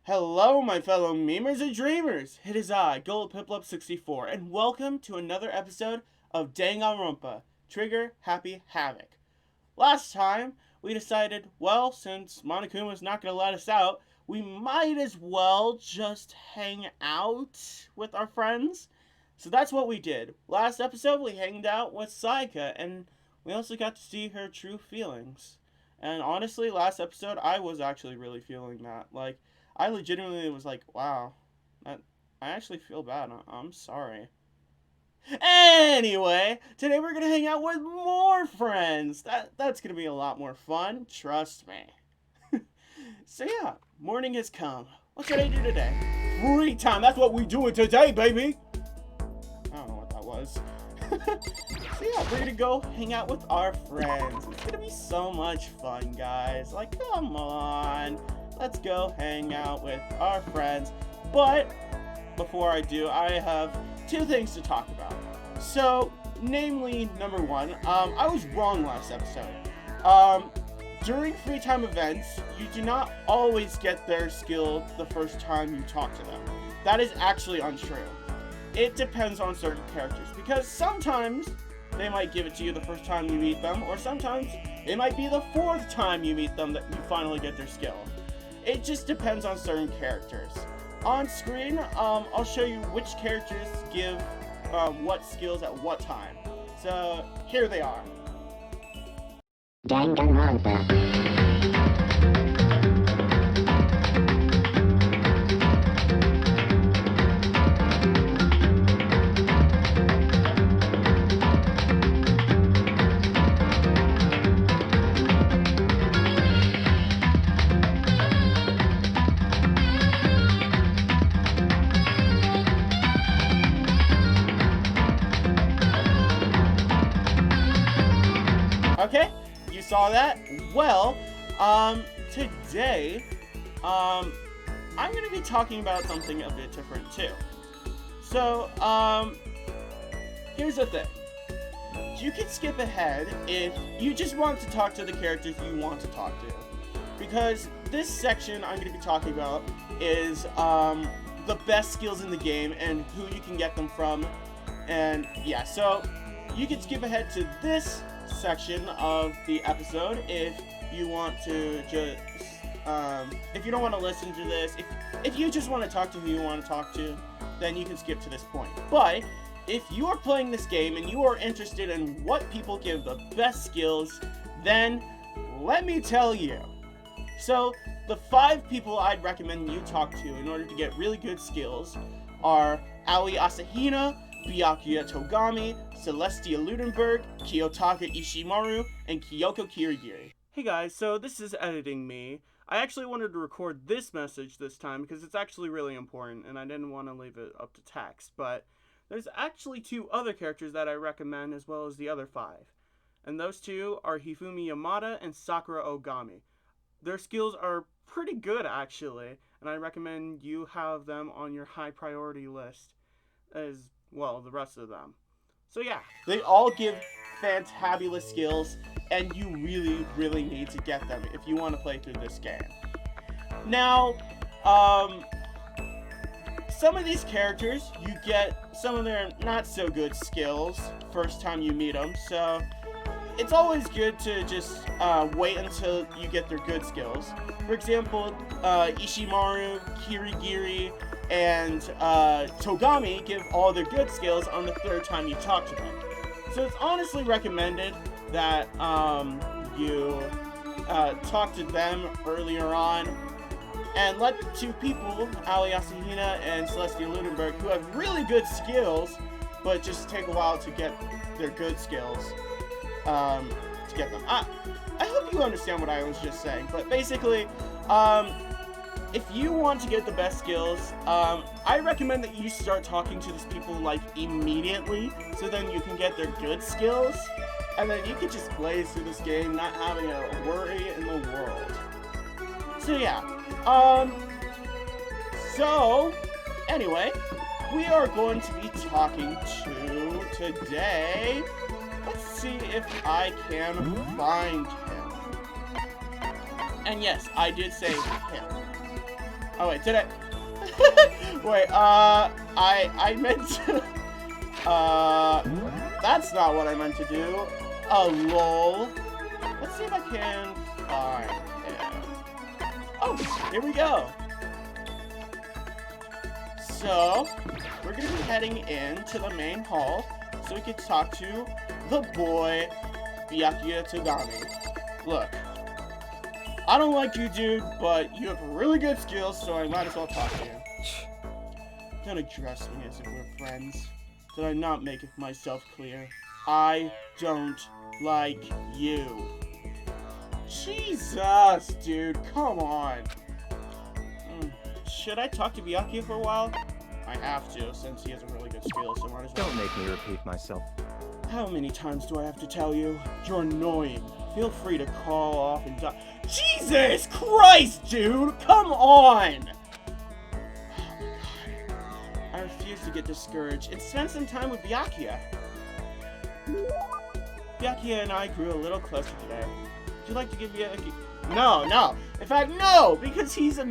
Hello, my fellow memers and dreamers! It is I, Golly-Good, and welcome to another episode of Danganronpa Trigger Happy Havoc. Last time, we decided, well, since Monokuma's not going to let us out, we might as well just hang out with our friends. So that's what we did. Last episode, we hanged out with Saika, and we also got to see her true feelings. And honestly, last episode, I was actually really feeling that. I legitimately was like, wow, I actually feel bad. I'm sorry. Anyway, today we're going to hang out with more friends. That's going to be a lot more fun. Trust me. So yeah, morning has come. What should I do today? Free time. That's what we doing today, baby. I don't know what that was. So yeah, we're going to go hang out with our friends. It's going to be so much fun, guys. Like, come on. Let's go hang out with our friends. But before I do, I have two things to talk about. So, namely, number one, I was wrong last episode. During free time events, you do not always get their skill the first time you talk to them. That is actually untrue. It depends on certain characters, because sometimes they might give it to you the first time you meet them, or sometimes it might be the fourth time you meet them that you finally get their skill. It just depends on certain characters. On screen, I'll show you which characters give what skills at what time. So, here they are. Danganronpa. Okay, you saw that? Well, today, I'm going to be talking about something a bit different too. So, here's the thing. You can skip ahead if you just want to talk to the characters you want to talk to. Because this section I'm going to be talking about is, the best skills in the game and who you can get them from. And, yeah, so you can skip ahead to this section of the episode if you want to just if you don't want to listen to this, if you just want to talk to who you want to talk to, then you can skip to this point. But if you are playing this game and you are interested in what people give the best skills, then let me tell you. So the 5 people I'd recommend you talk to in order to get really good skills are Aoi Asahina, Byakuya Togami, Celestia Ludenberg, Kiyotaka Ishimaru, and Kyoko Kirigiri. Hey guys, so this is editing me. I actually wanted to record this message this time because it's actually really important and I didn't want to leave it up to text, but there's actually 2 other characters that I recommend as well as the other 5. And those 2 are Hifumi Yamada and Sakura Ogami. Their skills are pretty good actually, and I recommend you have them on your high priority list as well, the rest of them. So yeah, they all give fantabulous skills, and you really, really need to get them if you want to play through this game. Now, some of these characters, you get some of their not so good skills first time you meet them, so it's always good to just wait until you get their good skills. For example, Ishimaru, Kirigiri, and Togami give all their good skills on the 3rd time you talk to them. So it's honestly recommended that you talk to them earlier on and let 2 people, Aoi Asahina and Celestia Ludenberg, who have really good skills, but just take a while to get their good skills, to get them. I hope you understand what I was just saying, but basically, if you want to get the best skills, I recommend that you start talking to these people, like, immediately, so then you can get their good skills, and then you can just blaze through this game, not having a worry in the world. So, yeah. So, anyway, we are going to be talking to, today, let's see if I can find him. And yes, I did say him. Oh wait, did I? Wait, I meant to... that's not what I meant to do. Oh, lol. Let's see if I can find him. Oh, here we go. So, we're gonna be heading into the main hall so we can talk to the boy, Byakuya Togami. Look, I don't like you, dude, but you have really good skills, so I might as well talk to you. Don't address me as if we're friends. Did I not make myself clear? I don't like you. Jesus, dude, come on. Should I talk to Byakuya for a while? I have to, since he has a really good skill, so might as well. Don't make me repeat myself. How many times do I have to tell you? You're annoying. Feel free to call off and die. Jesus Christ, dude! Come on! Oh my god. I refuse to get discouraged and spend some time with Byakuya. Byakuya and I grew a little closer today. Would you like to give Byakuya... No. In fact, no! Because he's a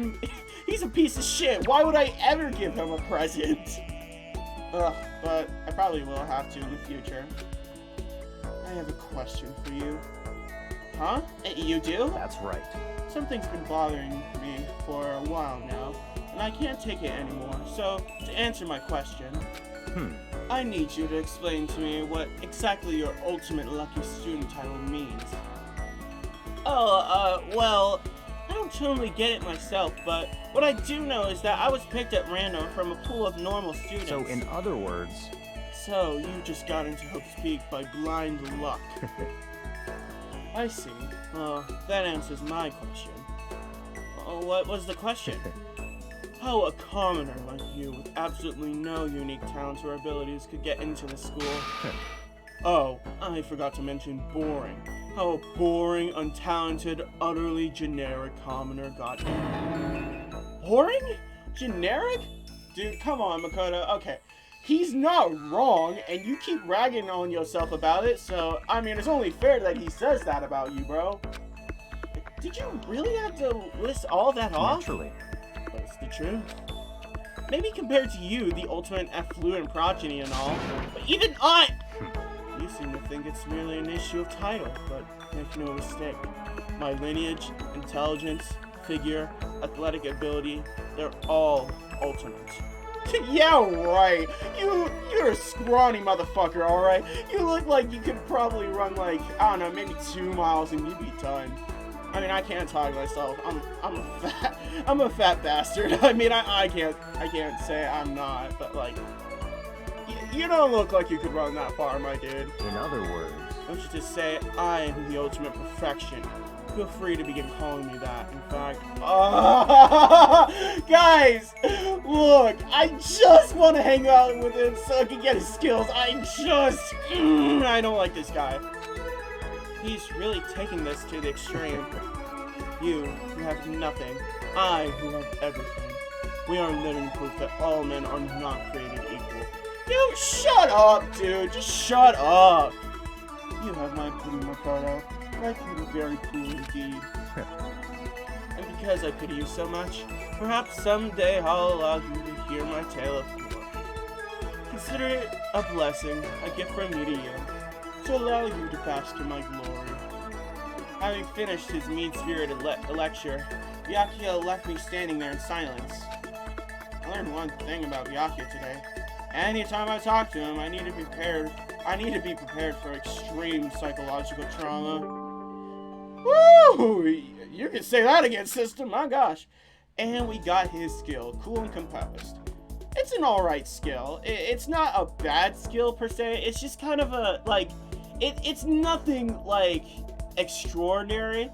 piece of shit. Why would I ever give him a present? Ugh, but I probably will have to in the future. I have a question for you. Huh? You do? That's right. Something's been bothering me for a while now, and I can't take it anymore. So, to answer my question, I need you to explain to me what exactly your ultimate lucky student title means. Well, I don't totally get it myself, but what I do know is that I was picked at random from a pool of normal students. So, in other words... So, you just got into Hope's Peak by blind luck. I see. Well, that answers my question. What was the question? How a commoner like you with absolutely no unique talents or abilities could get into the school? Oh, I forgot to mention boring. How a boring, untalented, utterly generic commoner got in. Boring? Generic? Dude, come on, Makoto. Okay, he's not wrong, and you keep ragging on yourself about it, so, I mean, it's only fair that he says that about you, bro. Did you really have to list all that off? Naturally. But it's the truth. Maybe compared to you, the ultimate affluent progeny and all, but even I... You seem to think it's merely an issue of title, but make no mistake. My lineage, intelligence, figure, athletic ability, they're all ultimate. Yeah, right. You're a scrawny motherfucker, alright? You look like you could probably run like, I don't know, maybe 2 miles and you'd be done. I mean, I can't talk myself. I'm a fat bastard. I mean, I can't say I'm not, but like, you don't look like you could run that far, my dude. In other words... Don't you just say, I am the ultimate perfection. Feel free to begin calling me that. In fact, guys, look, I just want to hang out with him so I can get his skills. I don't like this guy. He's really taking this to the extreme. You who have nothing, I who have everything. We are living proof that all men are not created equal. Dude, shut up, dude. Just shut up. You have my pity, Makoto. I feel very cool indeed. And because I pity you so much, perhaps someday I'll allow you to hear my tale of glory. Consider it a blessing, a gift from me to you, to allow you to bask in my glory. Having finished his mean-spirited lecture, Byakuya left me standing there in silence. I learned one thing about Byakuya today. Anytime I talk to him, I need to be prepared for extreme psychological trauma. Woo! You can say that again, sister. My gosh. And we got his skill, cool and composed. It's an alright skill. It's not a bad skill per se. It's just kind of a, like, it's nothing, like, extraordinary,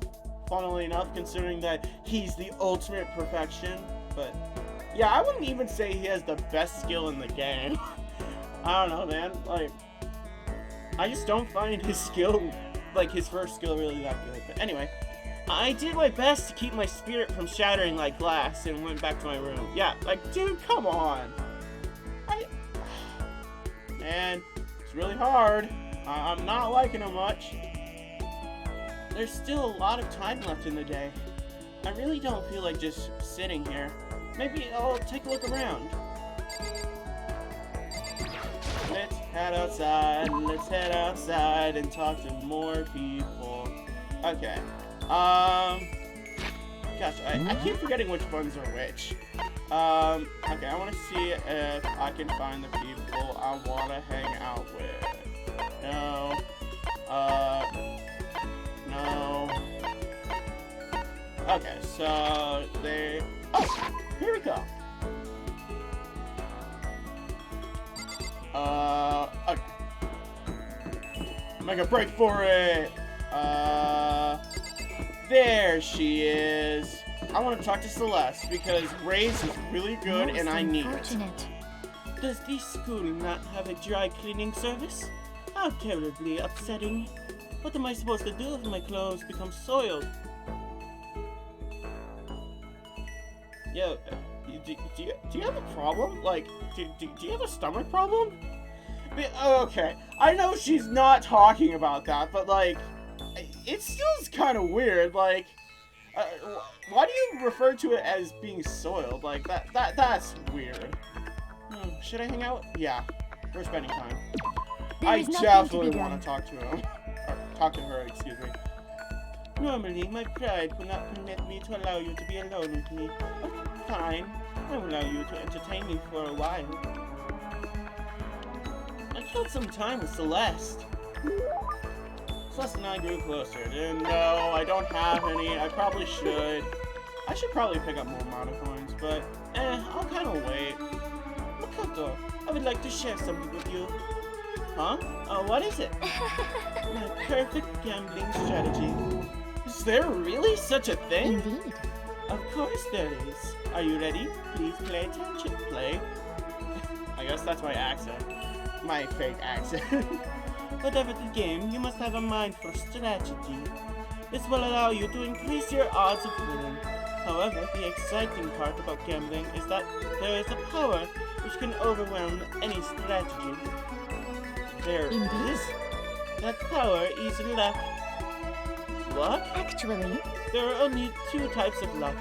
funnily enough, considering that he's the ultimate perfection. But, yeah, I wouldn't even say he has the best skill in the game. I don't know, man. Like, I just don't find his skill, like, his first skill really that good. But anyway, I did my best to keep my spirit from shattering like glass and went back to my room. Yeah, like, dude, come on. Man, it's really hard. I'm not liking him much. There's still a lot of time left in the day. I really don't feel like just sitting here. Maybe I'll take a look around. Let's head outside and talk to more people. Okay. Gosh, I keep forgetting which ones are which. Okay, I want to see if I can find the people I want to hang out with. No. No. Okay, so they... Oh, here we go. Okay. Make a break for it. There she is. I want to talk to Celeste because Ray's is really good and I need it. Does this school not have a dry cleaning service? How terribly upsetting. What am I supposed to do if my clothes become soiled? Yo, do you have a problem? Like, do you have a stomach problem? Okay, I know she's not talking about that, but like, it still is kind of weird. Like, why do you refer to it as being soiled? Like, that's weird. Should I hang out? Yeah, we're spending time. I definitely want to talk to him. Or talk to her, excuse me. Normally, my pride would not permit me to allow you to be alone with me. But fine, I will allow you to entertain me for a while. I killed some time with Celeste. Celeste and I grew closer. No, I don't have any. I probably should. I should probably pick up more mana coins, but I'll kind of wait. Makoto, I would like to share something with you. Huh? What is it? My perfect gambling strategy. Is there really such a thing? Indeed. Of course there is. Are you ready? Please pay attention. Play. I guess that's my accent. My fake accent. Whatever the game, you must have a mind for strategy. This will allow you to increase your odds of winning. However, the exciting part about gambling is that there is a power which can overwhelm any strategy. There is. That power is luck. Luck? Actually, there are only two types of luck,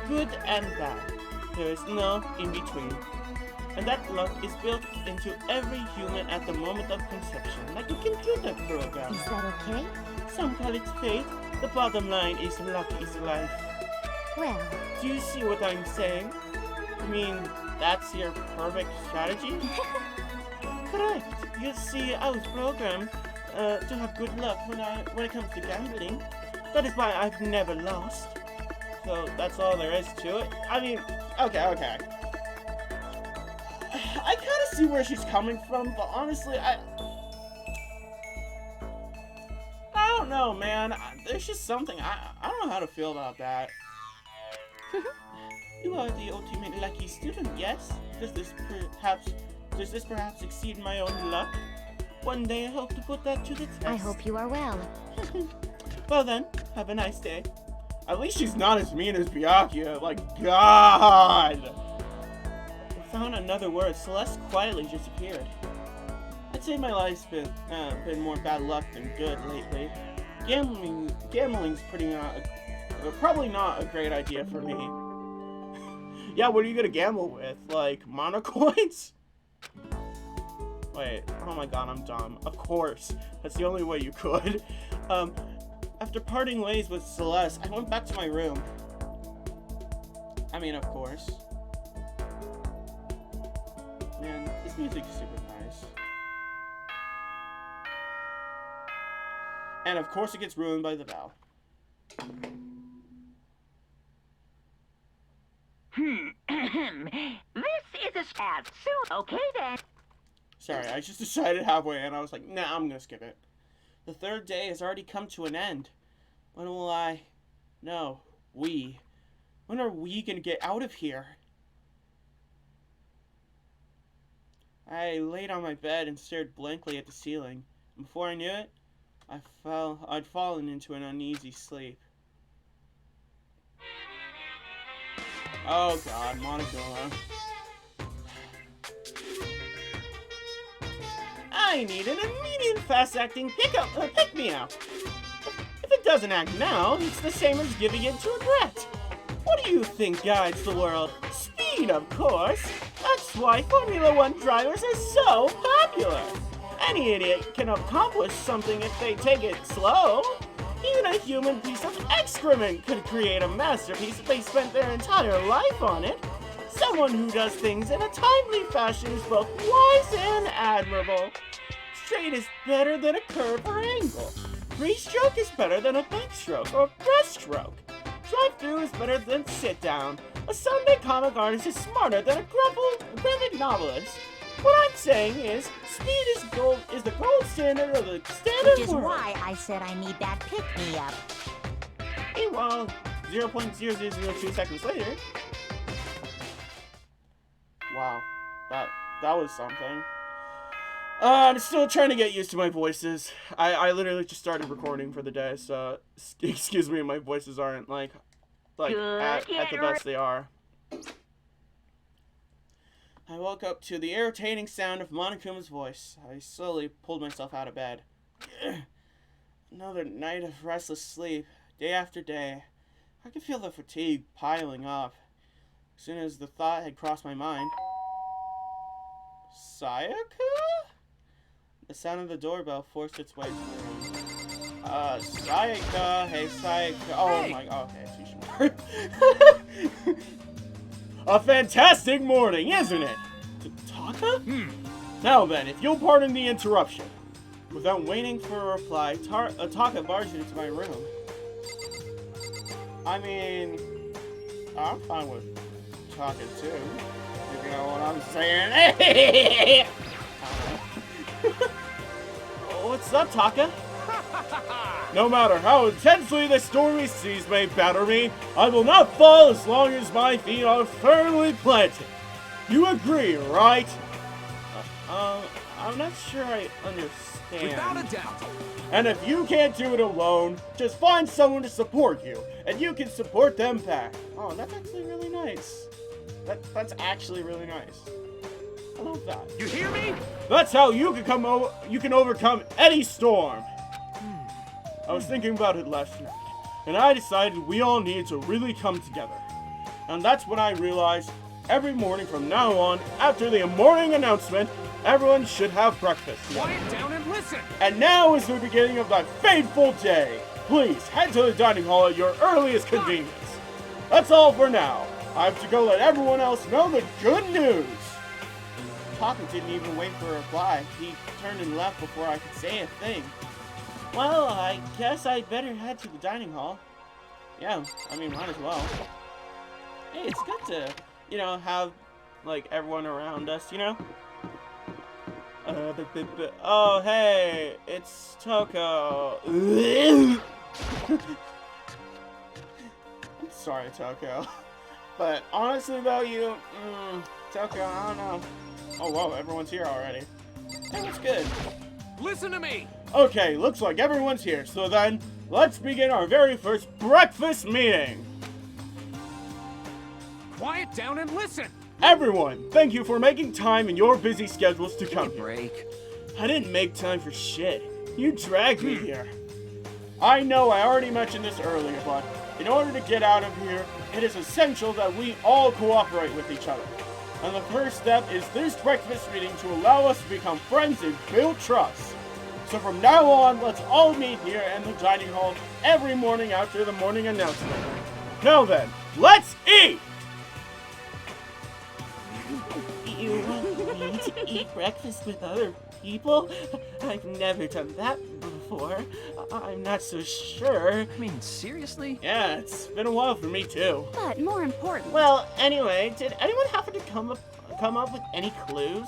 good and bad. There is no in between. And that luck is built into every human at the moment of conception, like a computer program. Is that okay? Some call it fate. The bottom line is luck is life. Well, do you see what I'm saying? I mean, that's your perfect strategy? Correct. You see, I was programmed to have good luck when it comes to gambling. That is why I've never lost. So that's all there is to it? I mean, okay. I kind of see where she's coming from, but honestly, I don't know, man. There's just something, I don't know how to feel about that. You are the ultimate lucky student, yes? Does this perhaps exceed my own luck? One day I hope to put that to the test. I hope you are well. Well then, have a nice day. At least she's not as mean as Byakuya. Like, God! Without another word, Celeste quietly disappeared. I'd say my life's been more bad luck than good lately. Gambling's probably not a great idea for me. Yeah, what are you gonna gamble with? Like, mana coins? Wait, oh my god, I'm dumb. Of course, that's the only way you could. After parting ways with Celeste, I went back to my room. I mean, of course. Man, this music's super nice. And of course it gets ruined by the bell. This is a sad suit. Okay then. Sorry, I just decided halfway and I was like, nah, I'm gonna skip it. The third day has already come to an end. When will I... No, we. When are we gonna get out of here? I laid on my bed and stared blankly at the ceiling. And before I knew it, I'd fallen into an uneasy sleep. Oh god, Monokuma. I need an immediate fast-acting pick-me-up. If it doesn't act now, it's the same as giving it to a brat. What do you think guides the world? Speed! speed, of course. That's why Formula One drivers are so popular. Any idiot can accomplish something if they take it slow. Even a human piece of excrement could create a masterpiece if they spent their entire life on it. Someone who does things in a timely fashion is both wise and admirable. Straight is better than a curve or angle. Free-stroke is better than a backstroke or breaststroke. Drive-through is better than sit-down. A Sunday comic artist is smarter than a graphic novelist. What I'm saying is, speed is the gold standard of the standard Which is world. why I said I need that pick-me-up. Meanwhile, 0.0002 seconds later. Wow, that was something. I'm still trying to get used to my voices. I literally just started recording for the day, so excuse me, my voices aren't like at the best they are. I woke up to the irritating sound of Monokuma's voice. I slowly pulled myself out of bed. Another night of restless sleep, day after day. I could feel the fatigue piling up. As soon as the thought had crossed my mind, Sayaka? The sound of the doorbell forced its way through. Sayaka, hey Sayaka. Oh Hey. my god, okay, she should. A fantastic morning, isn't it? Taka? Now then, if you'll pardon the interruption. Without waiting for a reply, Taka barged into my room. I mean, I'm fine with Taka too. If you know what I'm saying. What's up, Taka? No matter how intensely the stormy seas may batter me, I will not fall as long as my feet are firmly planted. You agree, right? I'm not sure I understand. Without a doubt. And if you can't do it alone, just find someone to support you, and you can support them back. Oh, that's actually really nice. That's actually really nice. I love that. You hear me? That's how you can overcome any storm. I was thinking about it last night, and I decided we all need to really come together. And that's when I realized every morning from now on, after the morning announcement, everyone should have breakfast. Quiet down and listen. And now is the beginning of that fateful day. Please head to the dining hall at your earliest convenience. That's all for now. I have to go let everyone else know the good news. Taka didn't even wait for a reply. He turned and left before I could say a thing. Well, I guess I'd better head to the dining hall. Yeah, I mean, might as well. Hey, it's good to, have, like, everyone around us, Oh, hey, it's Toko. I'm sorry, Toko. But honestly, though, Toko, I don't know. Oh, whoa, everyone's here already. Hey, what's good? Listen to me. Okay, looks like everyone's here, so then, let's begin our very first breakfast meeting. Quiet down and listen. Everyone, thank you for making time in your busy schedules to come here. Break. I didn't make time for shit. You dragged me here. I know I already mentioned this earlier, but in order to get out of here, it is essential that we all cooperate with each other. And the first step is this breakfast meeting to allow us to become friends and build trust. So from now on, let's all meet here in the dining hall every morning after the morning announcement. Now then, let's eat! You want me to eat breakfast with other people? I've never done that before. I'm not so sure. I mean, seriously? Yeah, it's been a while for me too. But more important, Well, anyway, did anyone happen to come up with any clues?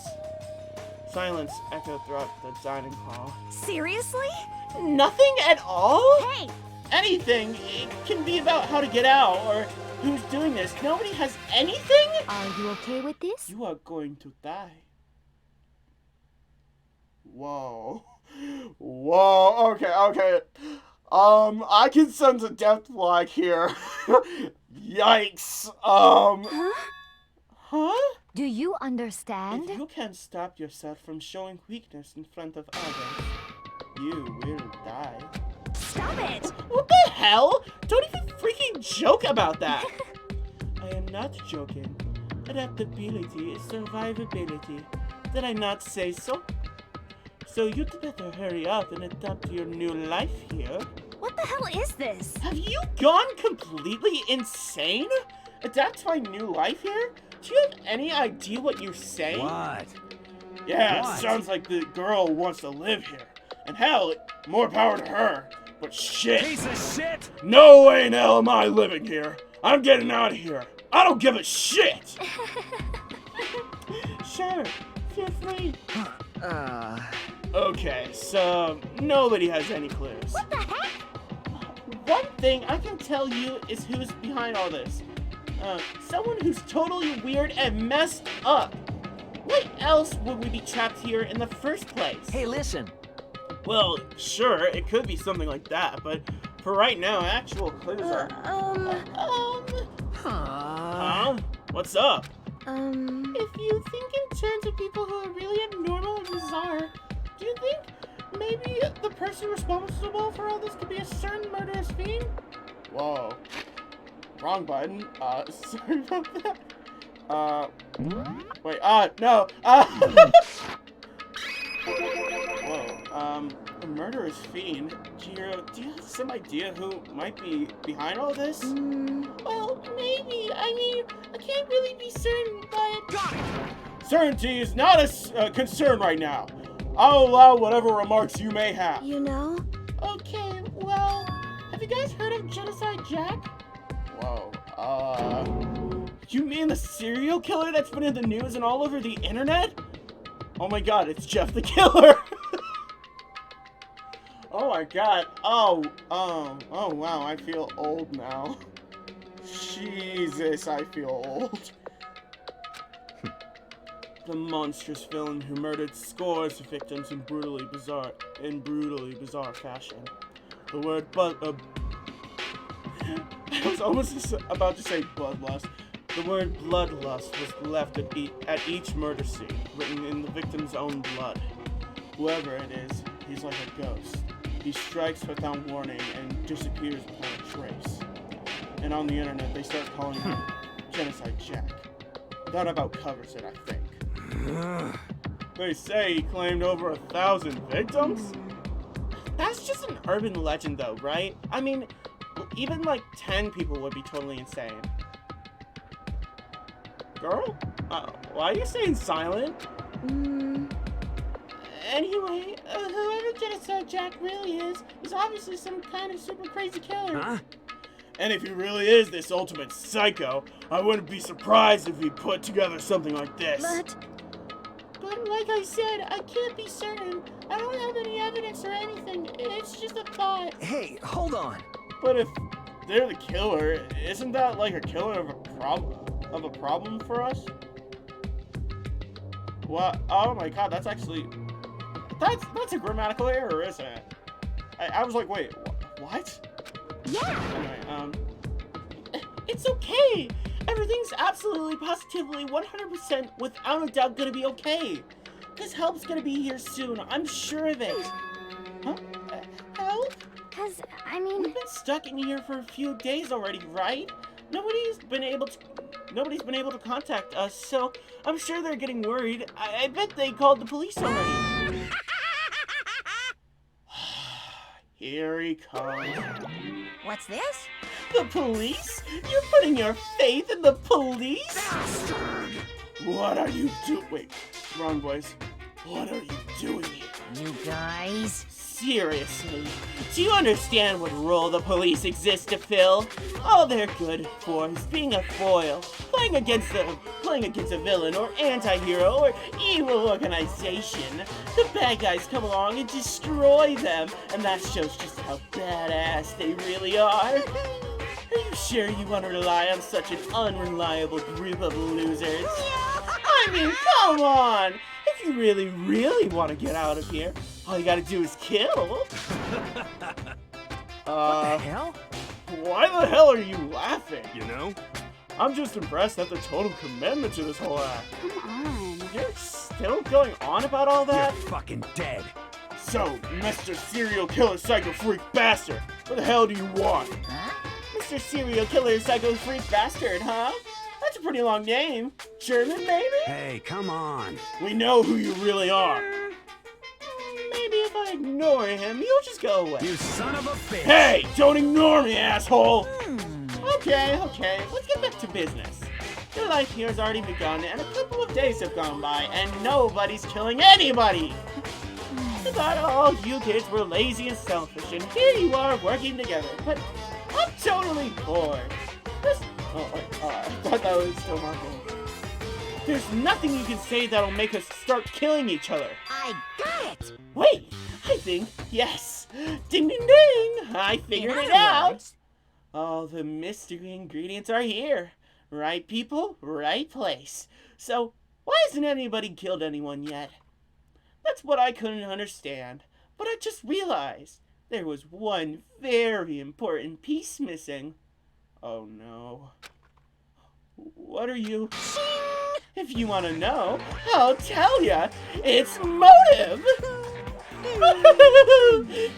Silence echoed throughout the dining hall. seriously? Nothing at all? Hey, Anything. It can be about how to get out or who's doing this. Nobody has anything? are you okay with this? You are going to die. Whoa. Whoa, okay. I can sense a death flag here. Yikes. Huh? Do you understand? If you can't stop yourself from showing weakness in front of others, you will die. Stop it! What the hell? Don't even freaking joke about that. I am not joking. Adaptability is survivability. Did I not say so? So you'd better hurry up and adapt to your new life here. What the hell is this? Have you gone completely insane? Adapt to my new life here? Do you have any idea what you're saying? What? Yeah, What? sounds like the girl wants to live here. And hell, more power to her. But shit. Piece of shit! No way in hell am I living here. I'm getting out of here. I don't give a shit. Sure, feel free. Okay, so nobody has any clues. What the heck? One thing I can tell you is who's behind all this. Someone who's totally weird and messed up. Why else would we be trapped here in the first place? Hey, listen. Well, sure, it could be something like that, but for right now, actual clues are... Huh? What's up? If you think in terms of people who are really abnormal and bizarre, do you think maybe the person responsible for all this could be a certain murderous fiend? Whoa. Wrong button. Sorry about that. Wait, no. Whoa, a murderous fiend. Jiro, do you have some idea who might be behind all this? Well, maybe. I mean, I can't really be certain, but... Certainty is not a concern right now. I'll allow whatever remarks you may have. You know? Okay, well, have you guys heard of Genocide Jack? Whoa, you mean the serial killer that's been in the news and all over the internet? Oh my god, it's Jeff the Killer! Oh my god, oh wow, I feel old now. Jesus, I feel old. The monstrous villain who murdered scores of victims in brutally bizarre fashion. The word I was almost about to say bloodlust. The word bloodlust was left at each murder scene, written in the victim's own blood. Whoever it is, he's like a ghost. He strikes without warning and disappears without a trace. And on the internet, they start calling him Genocide Jack. That about covers it, I think. They say he claimed over 1,000 victims? That's just an urban legend though, right? I mean, even like 10 people would be totally insane. Girl? Why are you staying silent? Anyway, whoever Genocide Jack really is obviously some kind of super crazy killer. Huh? And if he really is this ultimate psycho, I wouldn't be surprised if he put together something like this. But like I said, I can't be certain. I don't have any evidence or anything. It's just a thought. Hey, hold on. But if they're the killer, isn't that like a killer of a problem for us? What? Oh my god, that's actually... That's a grammatical error, isn't it? I was like, wait, what? Yeah. Anyway, It's okay. Everything's absolutely, positively, 100% without a doubt gonna be okay. Cause help's gonna be here soon. I'm sure of it. Huh? Help? Cause, I mean... We've been stuck in here for a few days already, right? Nobody's been able to contact us, so I'm sure they're getting worried. I bet they called the police already. here he comes. What's this? The police? You're putting your faith in the police? What are you doing? Wait, wrong voice. What are you doing here? You guys? Seriously, do you understand what role the police exist to fill? All they're good for is being a foil, playing against a villain or anti-hero or evil organization. The bad guys come along and destroy them, and that shows just how badass they really are. Are you sure you want to rely on such an unreliable group of losers? I mean, come on! If you really, really want to get out of here, all you gotta do is kill. What the hell? Why the hell are you laughing? You know? I'm just impressed at the total commitment to this whole act. Come on. You're still going on about all that? You're fucking dead. So, Mr. Serial Killer Psycho Freak Bastard, what the hell do you want? Huh? Mr. Serial Killer Psycho Freak Bastard, huh? That's a pretty long name. German, maybe? Hey, come on. We know who you really are. Maybe if I ignore him, you'll just go away. You son of a bitch. Hey, don't ignore me, asshole! Okay, let's get back to business. Your life here has already begun, and a couple of days have gone by, and nobody's killing anybody! I thought all you kids were lazy and selfish, and here you are working together, but I'm totally bored. I thought that was still marking. There's nothing you can say that'll make us start killing each other. I got it! Wait, I think, yes. Ding, ding, ding! I figured In it other out. words, All the mystery ingredients are here. Right people, right place. So, why hasn't anybody killed anyone yet? That's what I couldn't understand. But I just realized there was one very important piece missing. Oh no. What are you? If you want to know, I'll tell ya. It's motive!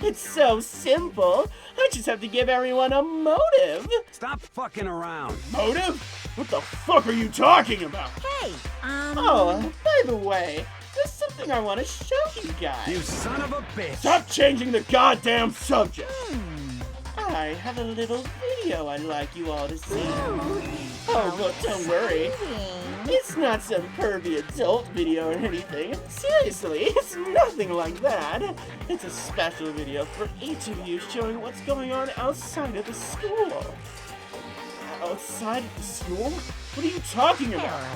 It's so simple. I just have to give everyone a motive. Stop fucking around. Motive? What the fuck are you talking about? hey, Oh, by the way, there's something I want to show you guys. You son of a bitch. Stop changing the goddamn subject. I have a little video I'd like you all to see. Oh, but don't worry. It's not some pervy adult video or anything. Seriously, it's nothing like that. It's a special video for each of you showing what's going on outside of the school. Outside of the school? What are you talking about?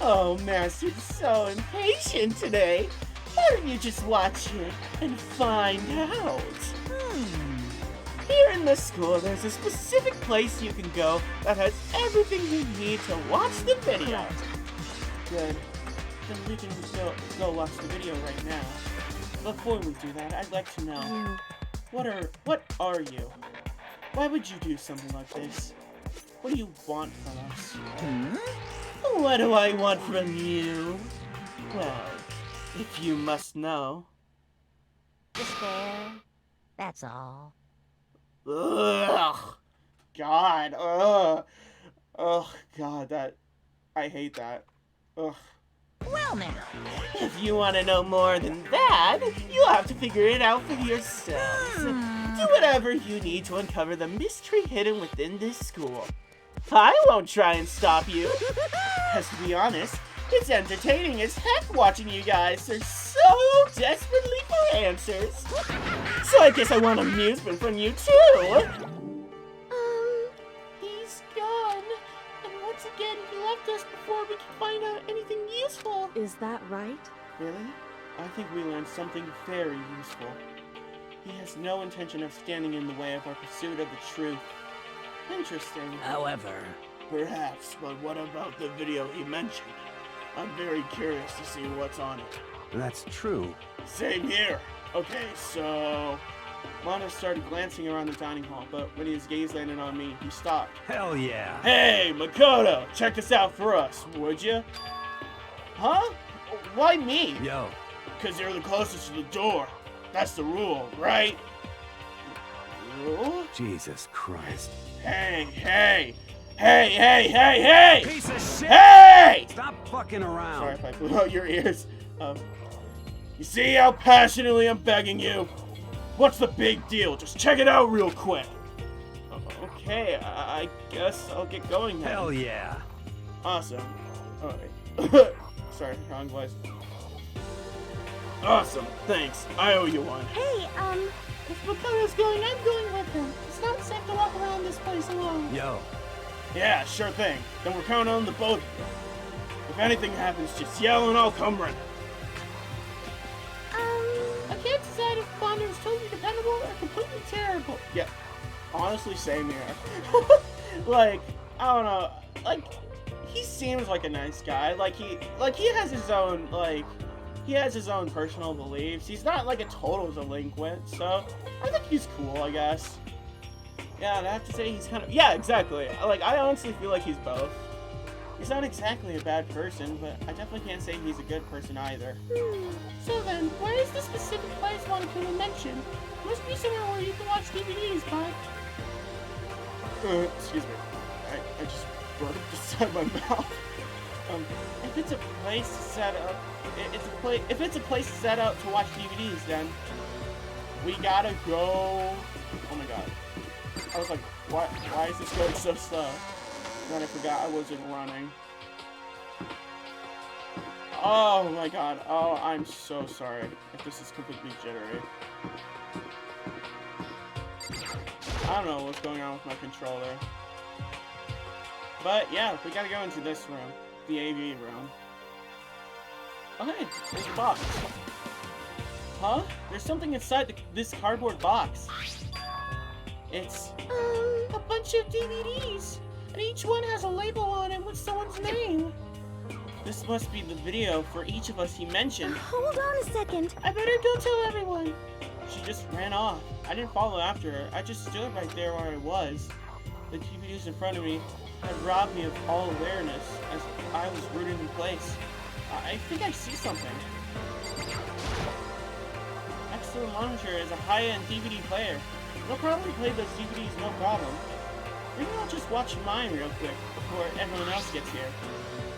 Oh, Master's so impatient today. Why don't you just watch it and find out? Here in the school, there's a specific place you can go that has everything you need to watch the video. Good. Then we can go watch the video right now. Before we do that, I'd like to know, what are you? Why would you do something like this? What do you want from us? What do I want from you? Well, if you must know. despair. That's all. Ugh. God. Ugh. Oh, God, that... I hate that. Ugh. Well now. If you want to know more than that, you'll have to figure it out for yourselves. Do whatever you need to uncover the mystery hidden within this school. I won't try and stop you. Because to be honest, it's entertaining as heck watching you guys. They're so desperately for answers. So I guess I want amusement from you too. He's gone. And once again, he left us before we could find out anything useful. Is that right? Really? I think we learned something very useful. He has no intention of standing in the way of our pursuit of the truth. Interesting. However, Perhaps, but what about the video he mentioned? I'm very curious to see what's on it. that's true. Same here. Okay, so... Lana started glancing around the dining hall, but when his gaze landed on me, he stopped. Hell yeah. Hey, Makoto! Check this out for us, would you? Huh? Why me? Yo, Because you're the closest to the door. That's the rule, right? Rule? Jesus Christ. Hey, hey! Hey, hey, hey, hey! Piece of shit! Hey! Stop fucking around. Sorry if I blew out your ears. You see how passionately I'm begging you? What's the big deal? Just check it out real quick. Okay, I guess I'll get going now. Hell yeah. Awesome. Alright. Sorry, wrong voice. Awesome, thanks. I owe you one. Hey, If Makoto's going, I'm going with him. It's not safe to walk around this place alone. Yo, Yeah, sure thing. Then we're counting on the both of you. If anything happens, just yell and I'll come running. I can't decide if Bonder is totally dependable or completely terrible. Yeah, honestly, same here. Like, I don't know. Like, he seems like a nice guy. Like he has his own, he has his own personal beliefs. He's not like a total delinquent, so I think he's cool, I guess. Yeah, I'd have to say he's kind of... Yeah, exactly. Like, I honestly feel like he's both. He's not exactly a bad person, but I definitely can't say he's a good person either. So then, where is the specific place Monokuma mentioned? Must be somewhere where you can watch DVDs, but... excuse me. I just burped inside my mouth. If it's a place set up, if it's a place set up to watch DVDs, then we gotta go. Oh my god. I was like, why is this going so slow? And then I forgot I wasn't running. Oh my god. Oh, I'm so sorry if this is completely jittery. I don't know what's going on with my controller. But yeah, we gotta go into this room. The AV room. Oh hey, there's a box. Huh? There's something inside this cardboard box. It's a bunch of DVDs, and each one has a label on it with someone's name. This must be the video for each of us he mentioned. Hold on a second. I better go tell everyone. She just ran off. I didn't follow after her. I just stood right there where I was. The DVDs in front of me had robbed me of all awareness as I was rooted in place. I think I see something. Next to the monitor is a high-end DVD player. I'll probably play those DVDs no problem. Maybe I'll just watch mine real quick before everyone else gets here.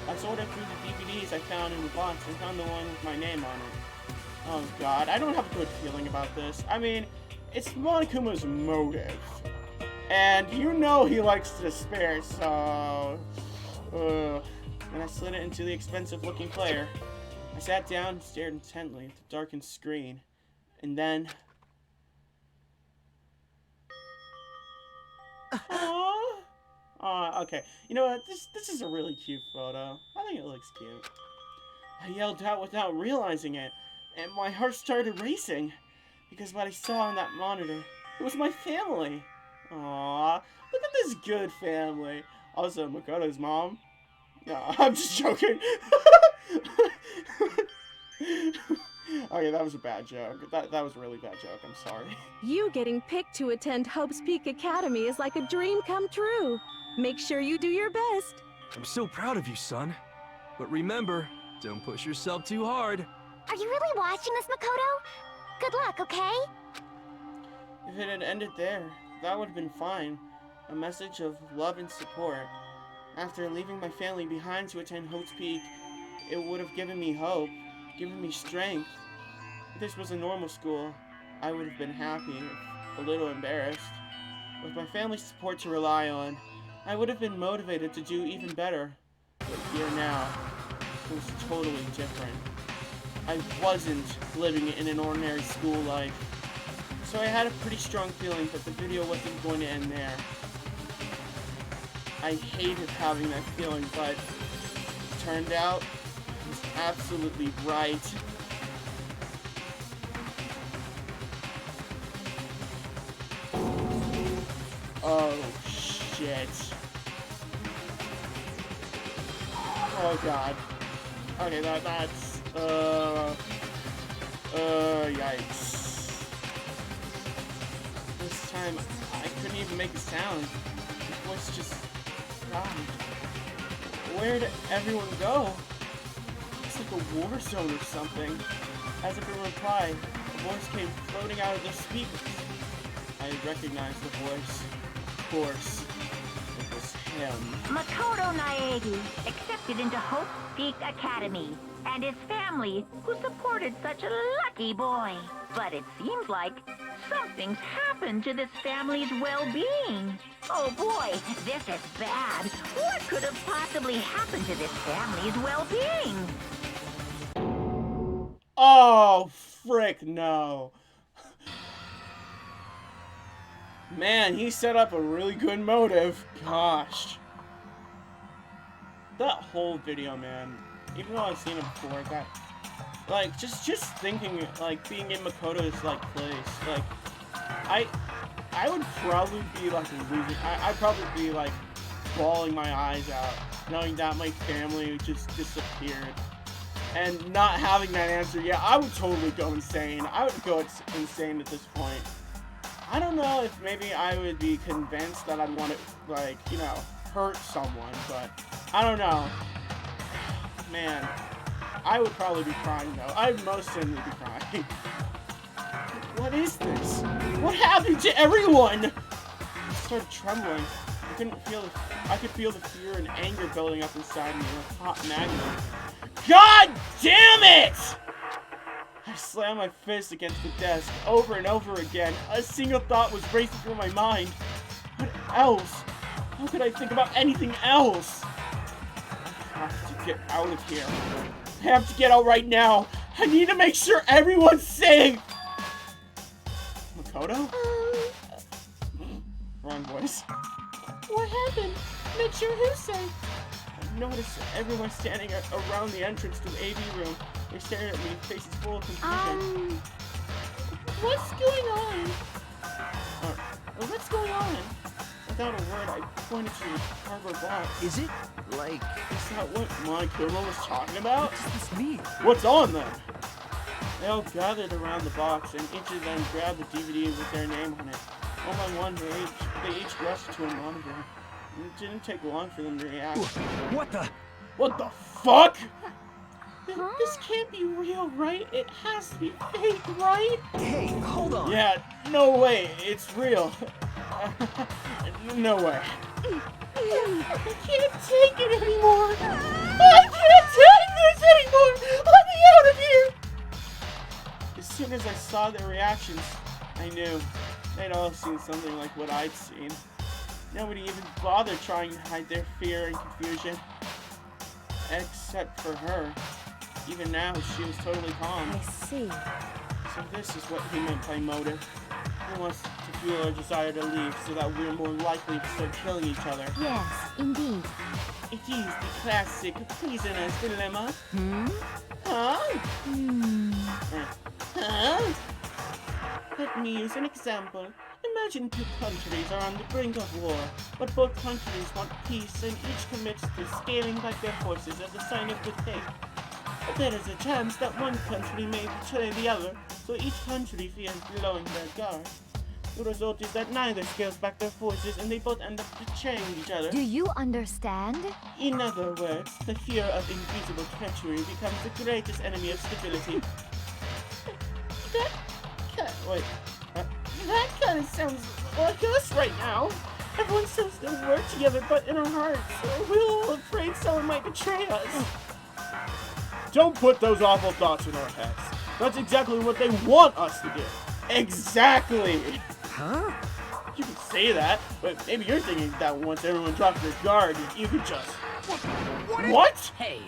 I sorted through the DVDs I found in the box and found the one with my name on it. Oh god, I don't have a good feeling about this. I mean, it's Monokuma's motive. And you know he likes to spare, so... And I slid it into the expensive-looking player. I sat down and stared intently at the darkened screen. And then... okay. You know what? This is a really cute photo. I think it looks cute. I yelled out without realizing it, and my heart started racing. Because what I saw on that monitor, it was my family. Aww, look at this good family. Also, Makoto's mom. No, I'm just joking. Okay, that was a bad joke. That was a really bad joke. I'm sorry. You getting picked to attend Hope's Peak Academy is like a dream come true. Make sure you do your best. I'm so proud of you, son. But remember, don't push yourself too hard. Are you really watching this, Makoto? Good luck, okay? If it had ended there, that would have been fine. A message of love and support. After leaving my family behind to attend Hope's Peak, it would have given me hope, given me strength. If this was a normal school, I would have been happy, a little embarrassed. With my family's support to rely on, I would have been motivated to do even better. But here now, it was totally different. I wasn't living in an ordinary school life. So I had a pretty strong feeling that the video wasn't going to end there. I hated having that feeling, but it turned out I was absolutely right. Oh, shit. Oh, God. Okay, that's, yikes. This time, I couldn't even make a sound. The voice just died. Where'd everyone go? It's like a war zone or something. As if in reply, a voice came floating out of the speakers. I recognized the voice. Of course, it was him. Makoto Naegi accepted into Hope Peak Academy, and his family, who supported such a lucky boy. But it seems like something's happened to this family's well-being. Oh boy, this is bad. What could have possibly happened to this family's well-being? Oh, frick, no. Man, he set up a really good motive. Gosh. That whole video, man. Even though I've seen it before, that... Like, just thinking, like, being in Makoto's, like, place. Like, I would probably be, like, losing... I'd probably be, like, bawling my eyes out, knowing that my family just disappeared. And not having that answer, yeah, I would totally go insane. I would go insane at this point. I don't know if maybe I would be convinced that I'd want to, like, you know, hurt someone, but I don't know. Man, I would probably be crying, though. I'd most certainly be crying. What is this? What happened to everyone? I started trembling. I could feel the fear and anger building up inside me like hot magma. God damn it! I slammed my fist against the desk over and over again. A single thought was racing through my mind. What else? How could I think about anything else? I have to get out of here. I have to get out right now. I need to make sure everyone's safe. Makoto? Wrong voice. What happened? Make sure who's safe. I noticed everyone standing around the entrance to the AV room. They stared at me, faces full of confusion. What's going on? What's going on? Without a word, I pointed to the cardboard box. Is it like... Is that what Monokuma was talking about? What does this mean? What's on them? They all gathered around the box, and each of them grabbed the DVD with their name on it. One by one, they each rushed to a monitor. It didn't take long for them to react. What the... What the fuck? This can't be real, right? It has to be fake, right? Hey, hold on. Yeah, no way. It's real. No way. I can't take it anymore. I can't take this anymore. Let me out of here. As soon as I saw their reactions, I knew they'd all seen something like what I'd seen. Nobody even bothered trying to hide their fear and confusion. Except for her. Even now, she was totally calm. I see. So this is what he meant by motive. He wants to fuel our desire to leave so that we're more likely to start killing each other. Yes, indeed. It is the classic prisoner's dilemma. Huh? Huh? Let me use an example. Imagine two countries are on the brink of war, but both countries want peace and each commits to scaling back their forces as a sign of good faith. But there is a chance that one country may betray the other, so each country fears lowering their guard. The result is that neither scales back their forces and they both end up betraying each other. Do you understand? In other words, the fear of invisible treachery becomes the greatest enemy of stability. That kind of sounds like us right now. Everyone says they'll work together, but in our hearts, we're all afraid someone might betray us. Don't put those awful thoughts in our heads. That's exactly what they want us to do. Exactly. Huh? You can say that, but maybe you're thinking that once everyone drops their guard, you could just... What? Hey.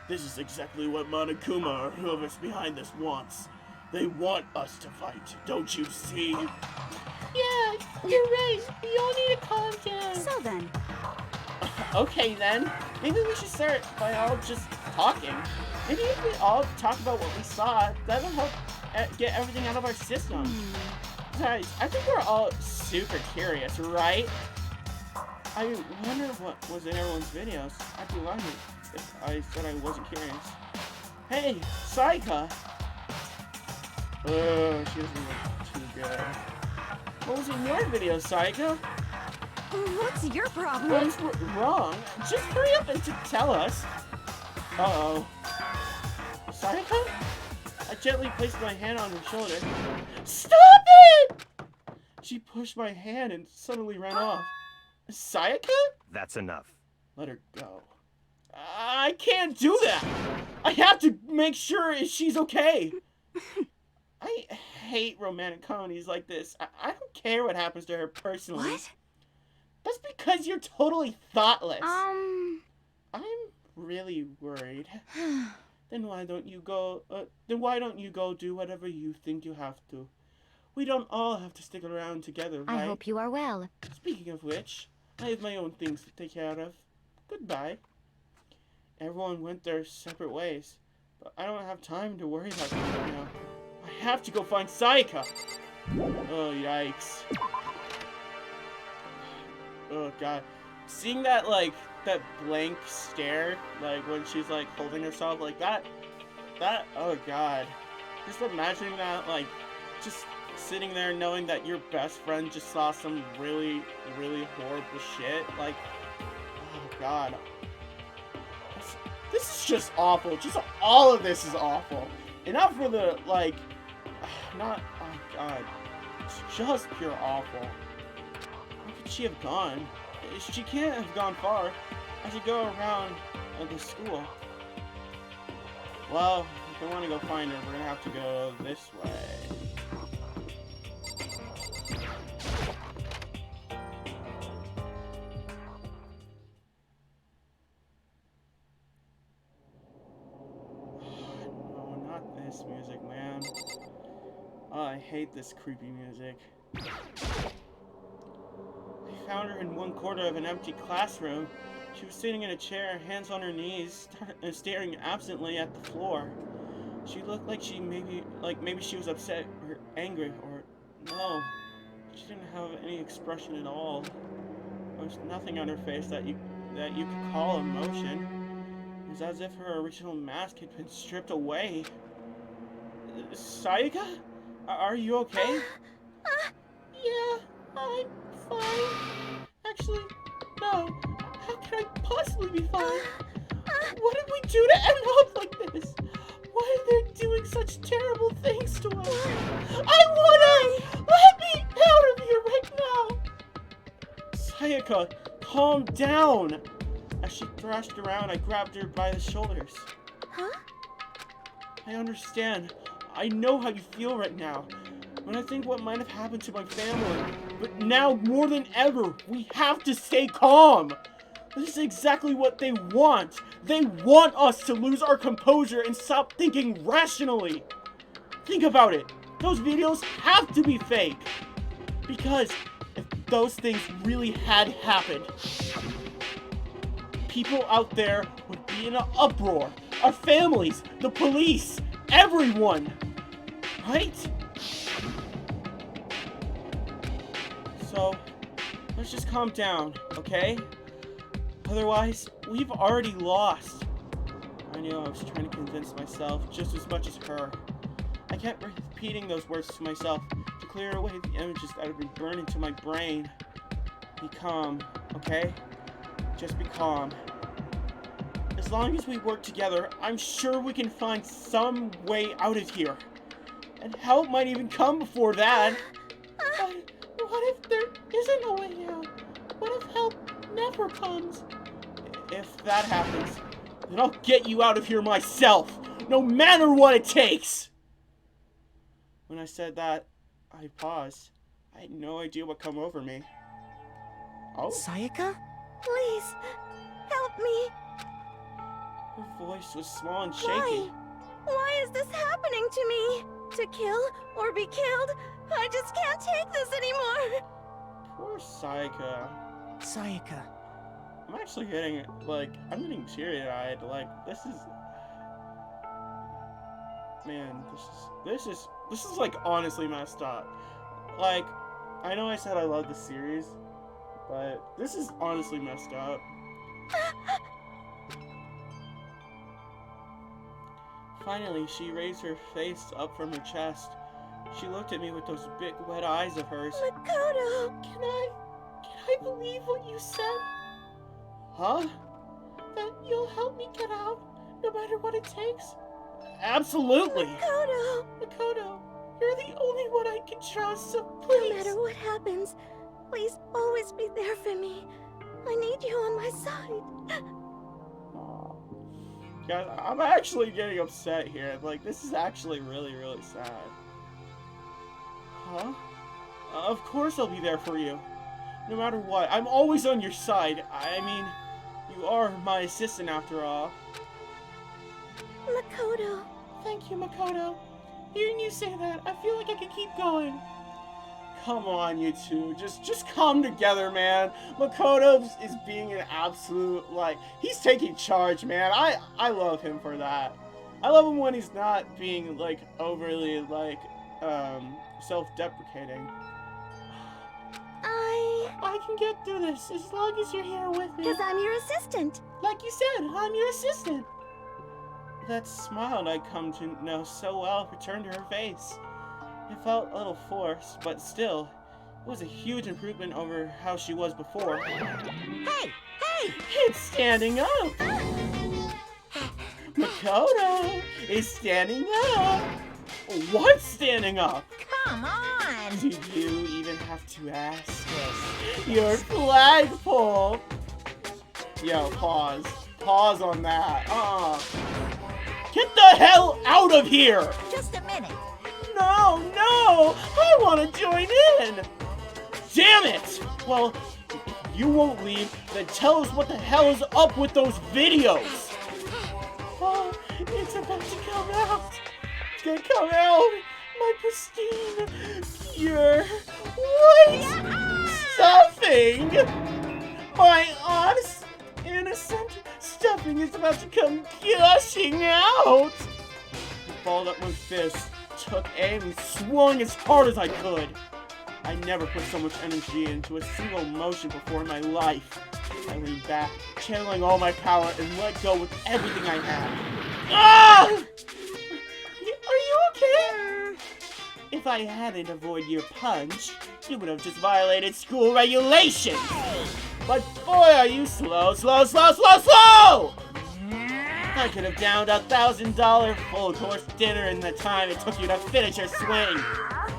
This is exactly what Monokuma or whoever's behind this wants. They want us to fight, don't you see? Yeah, you're right. We all need to calm down. So then, Okay then, maybe we should start by all just talking. Maybe if we all talk about what we saw, that'll help get everything out of our system. Guys, I think we're all super curious, right? I wonder what was in everyone's videos. I'd be lying if I said I wasn't curious. Hey, Saika! She doesn't look too good. What was in your videos, Saika? What's your problem? What's wrong? Just hurry up and tell us. Uh-oh. Sayaka? I gently placed my hand on her shoulder. Stop it! She pushed my hand and suddenly ran off. Sayaka? That's enough. Let her go. I can't do that! I have to make sure she's okay. I hate romantic comedies like this. I don't care what happens to her personally. what? That's because you're totally thoughtless. Um, I'm really worried. Then why don't you go do whatever you think you have to? We don't all have to stick around together, right? I hope you are well. Speaking of which, I have my own things to take care of. Goodbye. Everyone went their separate ways, but I don't have time to worry about them right now. I have to go find Sayaka. Oh, yikes. Oh god. Seeing that, like, that blank stare, like, when she's, like, holding herself like that, oh god. Just imagining that, like, just sitting there knowing that your best friend just saw some really, really horrible shit, like, oh god. This is just awful. Just all of this is awful. Enough for the, like, not, oh god. It's just pure awful. How could could she have gone? She can't have gone far. I should go around the school. Well, if I want to go find her, we're gonna have to go this way. No, not this music, man. Oh, I hate this creepy music. I found her in one corner of an empty classroom. She was sitting in a chair, hands on her knees, staring absently at the floor. She looked like maybe she was upset or angry, or no, she didn't have any expression at all. There was nothing on her face that you could call emotion. It was as if her original mask had been stripped away. Sayaka? Are you okay? Yeah, I'm fine. Actually, no. How can I possibly be fine? What did we do to end up like this? Why are they doing such terrible things to us? I want out! Let me out of here right now! Sayaka, calm down! As she thrashed around, I grabbed her by the shoulders. Huh? I understand. I know how you feel right now. When I think what might have happened to my family. But now, more than ever, we have to stay calm. This is exactly what they want. They want us to lose our composure and stop thinking rationally. Think about it. Those videos have to be fake. Because if those things really had happened, people out there would be in an uproar. Our families, the police, everyone. Right? So, let's just calm down, okay? Otherwise, we've already lost. I knew I was trying to convince myself just as much as her. I kept repeating those words to myself to clear away the images that had been burned into my brain. Be calm, okay? Just be calm. As long as we work together, I'm sure we can find some way out of here. And help might even come before that. But what if there isn't a way out? What if help never comes? If that happens, then I'll get you out of here myself, no matter what it takes! When I said that, I paused. I had no idea what come over me. Oh? Sayaka? Please, help me. Her voice was small and shaky. Why? Why is this happening to me? To kill or be killed? I just can't take this anymore. Poor Sayaka. Sayaka. I'm actually getting, I'm getting teary-eyed. This is... Man, this is honestly messed up. I know I said I love the series, but this is honestly messed up. Finally, she raised her face up from her chest. She looked at me with those big wet eyes of hers. Makoto! Can I believe what you said? Huh? That you'll help me get out, no matter what it takes? Absolutely! Makoto, you're the only one I can trust, so please. No matter what happens, please always be there for me. I need you on my side. Guys, I'm actually getting upset here. This is actually really, really sad. Huh? Of course I'll be there for you. No matter what. I'm always on your side. I mean, you are my assistant after all. Makoto. Thank you, Makoto. Hearing you say that, I feel like I can keep going. Come on, you two. Just come together, man. Makoto is being an absolute, he's taking charge, man. I love him for that. I love him when he's not being, overly, self-deprecating. I can get through this as long as you're here with me. Because I'm your assistant. Like you said, I'm your assistant. That smile I'd come to know so well returned to her face. It felt a little forced, but still, it was a huge improvement over how she was before. Hey! It's standing up! Makoto is standing up! What's standing up? Come on! on! Did you even have to ask? Your flagpole! Yo, pause. Pause on that. Get the hell out of here! Just a minute. No, no! I want to join in! Damn it! Well, if you won't leave, then tell us what the hell is up with those videos! Oh, it's about to come out! It's gonna come out! My pristine, pure, white stuffing! My honest, innocent stuffing is about to come gushing out! I balled up my fist, took aim, and swung as hard as I could. I never put so much energy into a single motion before in my life. I leaned back, channeling all my power, and let go with everything I had. Ah! Are you okay? If I hadn't avoided your punch, you would have just violated school regulations. But boy, are you slow, slow, slow, slow, slow! I could have downed $1,000 full-course dinner in the time it took you to finish your swing.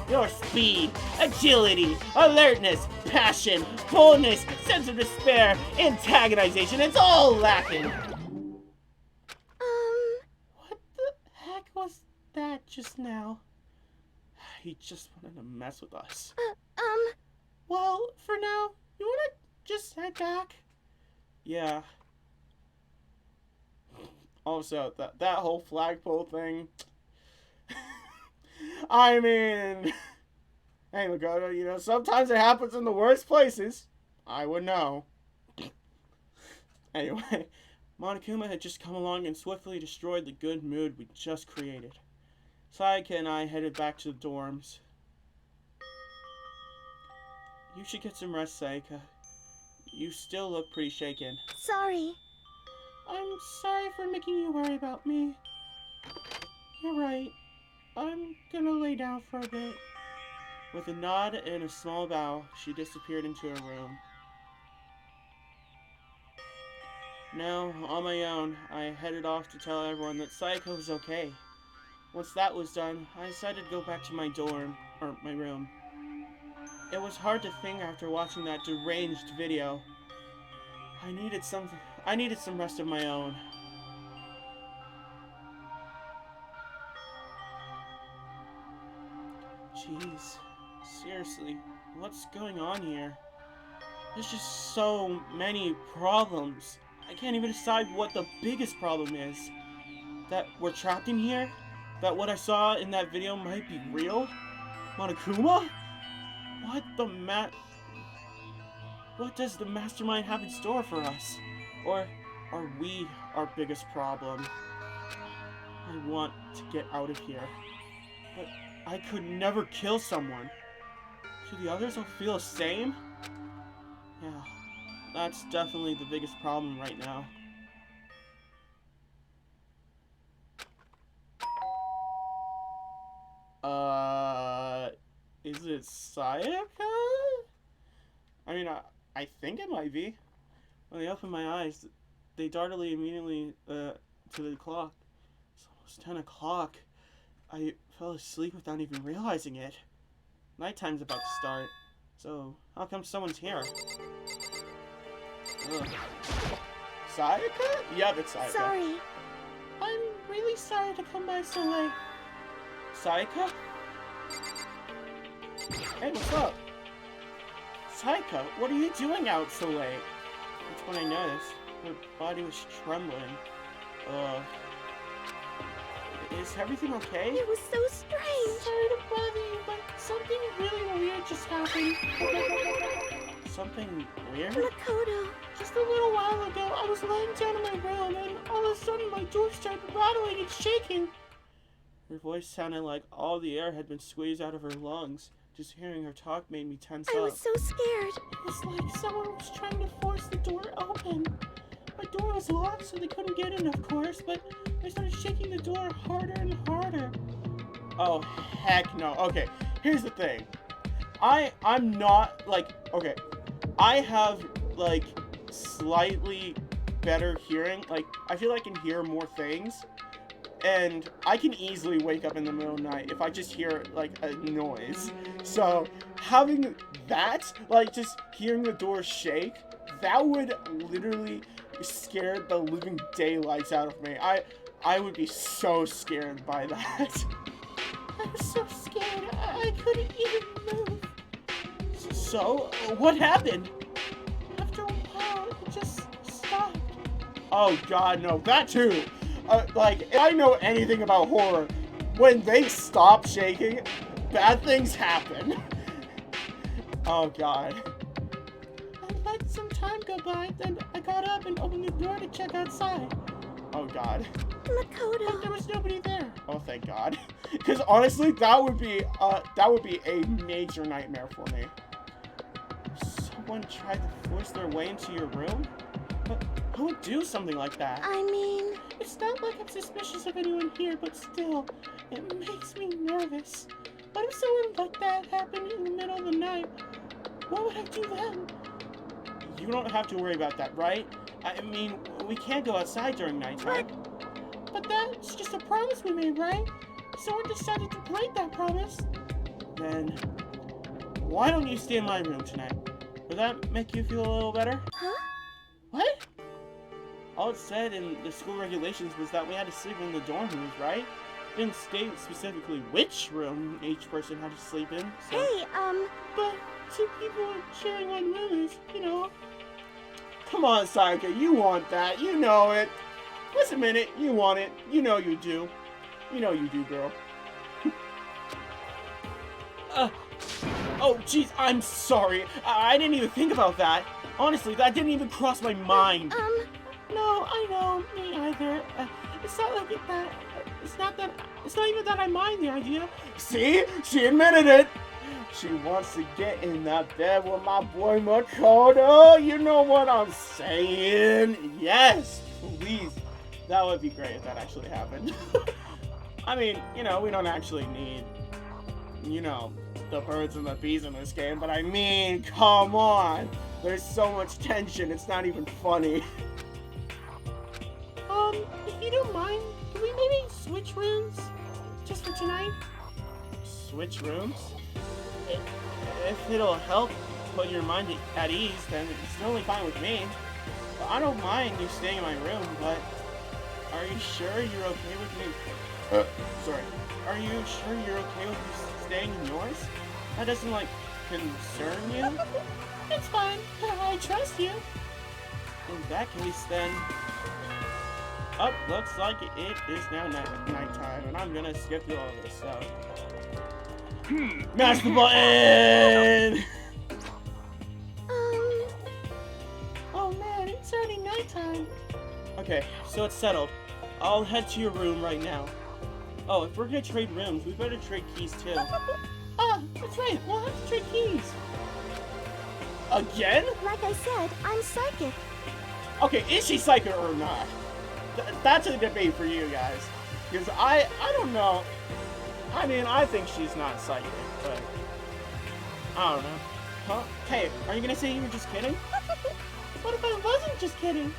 Your speed, agility, alertness, passion, boldness, sense of despair, antagonization, it's all lacking. What the heck was that just now? He just wanted to mess with us. Well, for now, you wanna just head back? Yeah. Also, that whole flagpole thing. I mean, hey, Makoto, you know, sometimes it happens in the worst places. I would know. Anyway, Monokuma had just come along and swiftly destroyed the good mood we just created. Sayaka and I headed back to the dorms. You should get some rest, Sayaka. You still look pretty shaken. Sorry. I'm sorry for making you worry about me. You're right. I'm gonna lay down for a bit. With a nod and a small bow, she disappeared into her room. Now, on my own, I headed off to tell everyone that Sayaka was okay. Once that was done, I decided to go back to my dorm, or my room. It was hard to think after watching that deranged video. I needed some rest of my own. Jeez, seriously, what's going on here? There's just so many problems. I can't even decide what the biggest problem is. That we're trapped in here? That what I saw in that video might be real? Monokuma? What does the mastermind have in store for us? Or are we our biggest problem? I want to get out of here. But I could never kill someone. Do the others all feel the same? Yeah, that's definitely the biggest problem right now. Is it Sayaka? I mean, I think it might be. When I opened my eyes, they darted immediately to the clock. It's almost 10 o'clock. I fell asleep without even realizing it. Nighttime's about to start, so how come someone's here? Ugh. Sayaka? Yeah, it's Sayaka. Sorry. I'm really sorry to come by so late. Sayaka? Hey, what's up? Sayaka, what are you doing out so late? That's when I noticed. Her body was trembling. Is everything okay? It was so strange. Sorry to bother you, but something really weird just happened. Something weird? Makoto. Just a little while ago, I was laying down in my room, and all of a sudden my door started rattling and shaking. Her voice sounded like all the air had been squeezed out of her lungs. Just hearing her talk made me tense up. I was so scared. It was like someone was trying to force the door open. My door was locked, so they couldn't get in, of course, but they started shaking the door harder and harder. Oh, heck no. Okay, here's the thing. I'm not, like, okay, I have, like, slightly better hearing. Like, I feel I can hear more things. and I can easily wake up in the middle of the night if I just hear, like, a noise. So, having that, like, just hearing the door shake, that would literally scare the living daylights out of me. I would be so scared by that. I was so scared. I couldn't even move. So, what happened? After a while, it just stopped. Oh god, no, that too! Like, if I know anything about horror, when they stop shaking, bad things happen. Oh god. I let some time go by, then I got up and opened the door to check outside. Oh god. But Makoto. there was nobody there. Oh thank god. Because honestly, that would be a major nightmare for me. Someone tried to force their way into your room? But who would do something like that? I mean, It's not like I'm suspicious of anyone here, but still, it makes me nervous. What if someone like that happened in the middle of the night? What would I do then? You don't have to worry about that, right? I mean, we can't go outside during nighttime. But that's just a promise we made, right? Someone decided to break that promise. Then, why don't you stay in my room tonight? Would that make you feel a little better? huh? What? All it said in the school regulations was that we had to sleep in the dorm rooms, right? It didn't state specifically which room each person had to sleep in, so... Hey, But two people sharing one room is, Come on, Sayaka, you want that. You know it. Just a minute, you want it. You know you do. You know you do, girl. Oh, jeez, I'm sorry. I didn't even think about that. Honestly, that didn't even cross my mind. No, I know, me either. It's not like that. It's not even that I mind the idea. See? She admitted it. She wants to get in that bed with my boy Makoto. You know what I'm saying? Yes, please. That would be great if that actually happened. I mean, we don't actually need, the birds and the bees in this game, but I mean, come on. There's so much tension, it's not even funny. If you don't mind, can we maybe switch rooms? Just for tonight? Switch rooms? If it'll help put your mind at ease, then it's totally fine with me. But I don't mind you staying in my room, but are you sure you're okay with me? Sorry. Are you sure you're okay with me staying in yours? That doesn't, concern you? It's fine. I trust you. In that case, then... Oh, looks like it is now nighttime, and I'm gonna skip through all of this, so... Mash the button! Oh man, it's already nighttime. Okay, so it's settled. I'll head to your room right now. Oh, if we're gonna trade rooms, we better trade keys too. Ah, that's right. We'll have to trade keys. Again? like I said, I'm psychic. Okay, is she psychic or not? That's a debate for you guys. Because I don't know. I mean, I think she's not psychic, but I don't know. Huh? Hey, are you gonna say you were just kidding? What if I wasn't just kidding?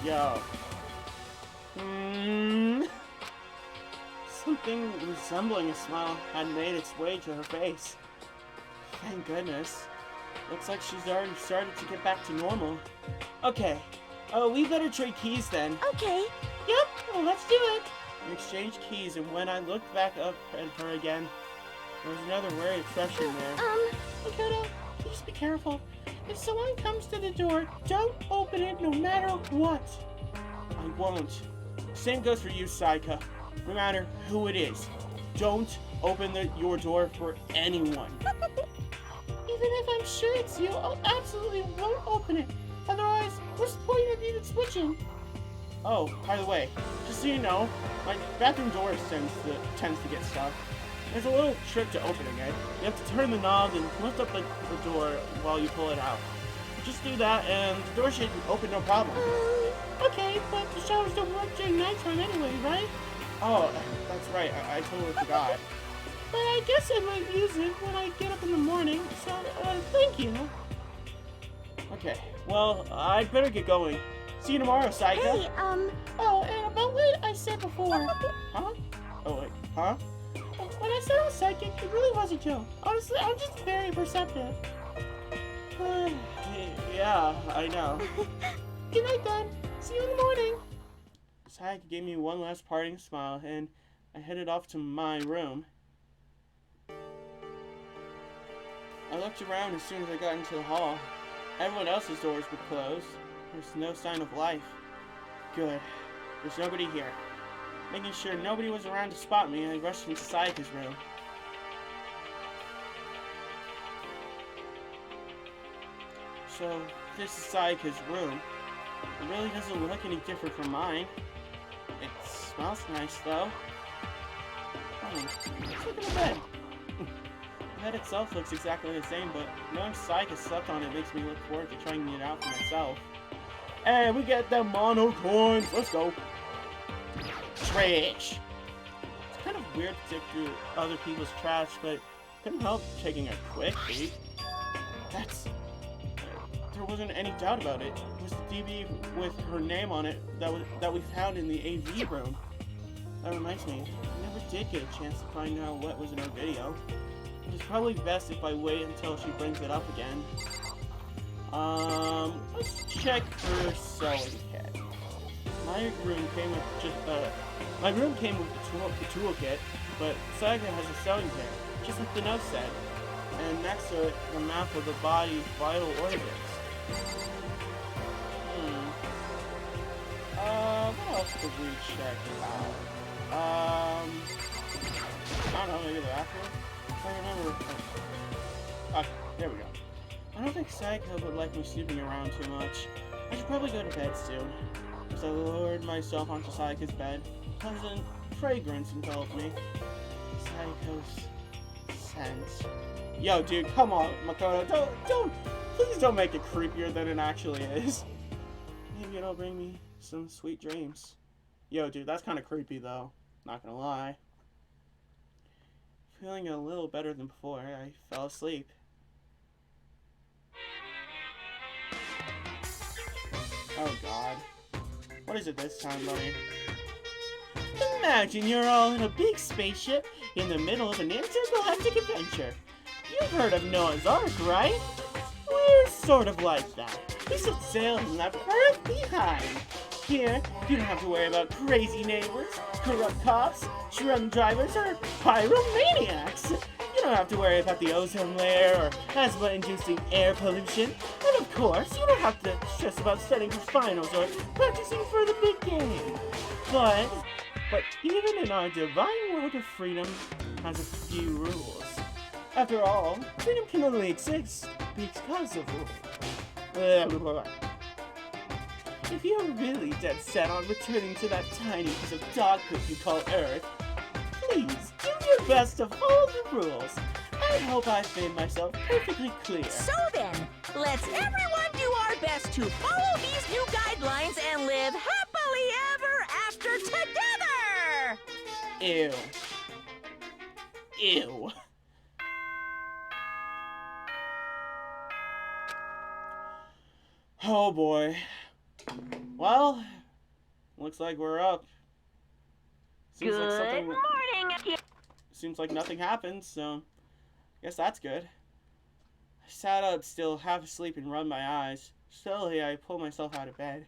Yo. Something resembling a smile had made its way to her face. Thank goodness. Looks like she's already started to get back to normal. Okay. We better trade keys then. Okay. Yep, well, let's do it. We exchanged keys, and when I looked back up at her again, there was another wary expression there. Makoto, please be careful. If someone comes to the door, don't open it no matter what. I won't. Same goes for you, Sayaka. No matter who it is, don't open your door for anyone. Even if I'm sure it's you, I absolutely won't open it. Otherwise, what's the point of even switching? Oh, by the way, just so you know, my bathroom door tends to get stuck. There's a little trick to opening it. You have to turn the knob and lift up the door while you pull it out. Just do that, and the door should open no problem. Okay, but the showers don't work during nighttime anyway, right? Oh, that's right. I totally forgot. But I guess I might use it when I get up in the morning, so, thank you. Okay, well, I'd better get going. See you tomorrow, Sayaka. Hey, Oh, and about what I said before. Huh? Oh, wait. Huh? When I said I was psychic, it really was a joke. Honestly, I'm just very perceptive. Yeah, I know. Good night, then. See you in the morning. Sayaka gave me one last parting smile, and I headed off to my room. I looked around as soon as I got into the hall. Everyone else's doors were closed. There's no sign of life. Good. There's nobody here. Making sure nobody was around to spot me, I rushed into Sayaka's room. So, this is Sayaka's room. It really doesn't look any different from mine. It smells nice, though. Let's look at the bed. The bed itself looks exactly the same, but knowing Sayaka slept on it makes me look forward to trying it out for myself. And we get the mono coins! Let's go! Trash! It's kind of weird to dig through other people's trash, but couldn't help taking a quick peek. There wasn't any doubt about it. It was the DVD with her name on it that we found in the AV room. That reminds me, I never did get a chance to find out what was in her video. It's probably best if I wait until she brings it up again. Let's check her sewing kit. My room came with the toolkit, but Sayaka has a sewing kit, just like the note said. And next to it, the map of the body's vital organs. What else could we check out? I don't know, maybe the bathroom? I remember. Okay, there we go. I don't think Sayaka would like me snooping around too much. I should probably go to bed soon. As I lowered myself onto Sayaka's bed, a pleasant fragrance enveloped me. Sayaka's scent. Yo, dude, come on, Makoto. Please don't make it creepier than it actually is. Maybe it'll bring me some sweet dreams. Yo, dude, that's kind of creepy, though. Not gonna lie. Feeling a little better than before, I fell asleep. Oh, God. What is it this time, buddy? Imagine you're all in a big spaceship in the middle of an intergalactic adventure. You've heard of Noah's Ark, right? We're sort of like that. We set sail and left Earth behind. Here, you don't have to worry about crazy neighbors, corrupt cops, drunk drivers, or pyromaniacs. You don't have to worry about the ozone layer or asthma-inducing air pollution. And of course, you don't have to stress about studying for finals or practicing for the big game. But even in our divine world of freedom has a few rules. After all, freedom can only exist because of rules. If you're really dead set on returning to that tiny piece of dog poop you call Earth, please do your best to follow the rules. I hope I've made myself perfectly clear. So then, let's everyone do our best to follow these new guidelines and live happily ever after together! Ew. Ew. Oh boy. Well, looks like we're up. Good morning. Seems like nothing happened, so I guess that's good. I sat up still, half asleep, and rubbed my eyes. Slowly, I pulled myself out of bed.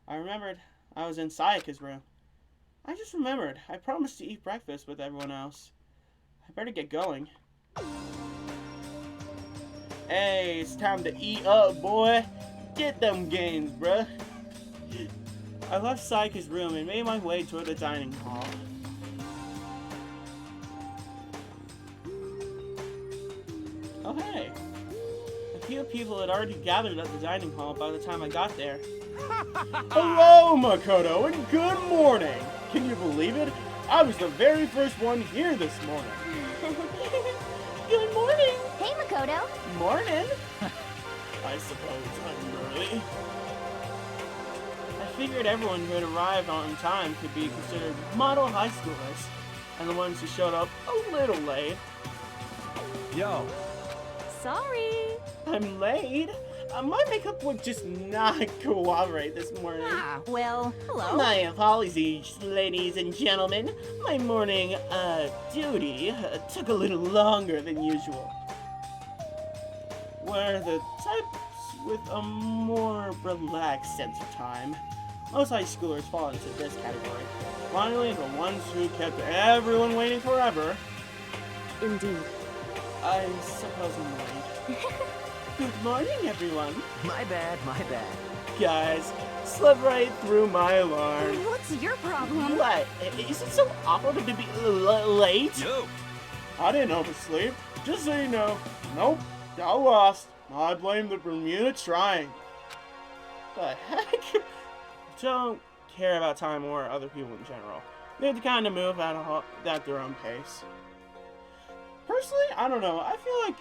I remembered I was in Sayaka's room. I just remembered I promised to eat breakfast with everyone else. I better get going. Hey, it's time to eat up, boy. Get them gains, bruh. I left Sayaka's room and made my way toward the dining hall. Oh hey! A few people had already gathered at the dining hall by the time I got there. Hello, Makoto, and good morning! Can you believe it? I was the very first one here this morning. Good morning! Hey, Makoto. Morning! I suppose I'm early. I figured everyone who had arrived on time could be considered model high schoolers, and the ones who showed up a little late. Yo. Sorry. I'm late. My makeup would just not cooperate this morning. Ah, well, hello. My apologies, ladies and gentlemen. My morning, duty took a little longer than usual. We're the types with a more relaxed sense of time. Most high schoolers fall into this category. Finally, the ones who kept everyone waiting forever. Indeed. I suppose I'm late. Good morning, everyone. My bad, my bad. Guys, slip right through my alarm. What's your problem? What? Is it so awful to be late? Yo! I didn't oversleep. Just so you know. Nope. Got lost. I blame the Bermuda Triangle. The heck? Don't care about time or other people in general. They're the kind of move at their own pace. Personally, I don't know. I feel like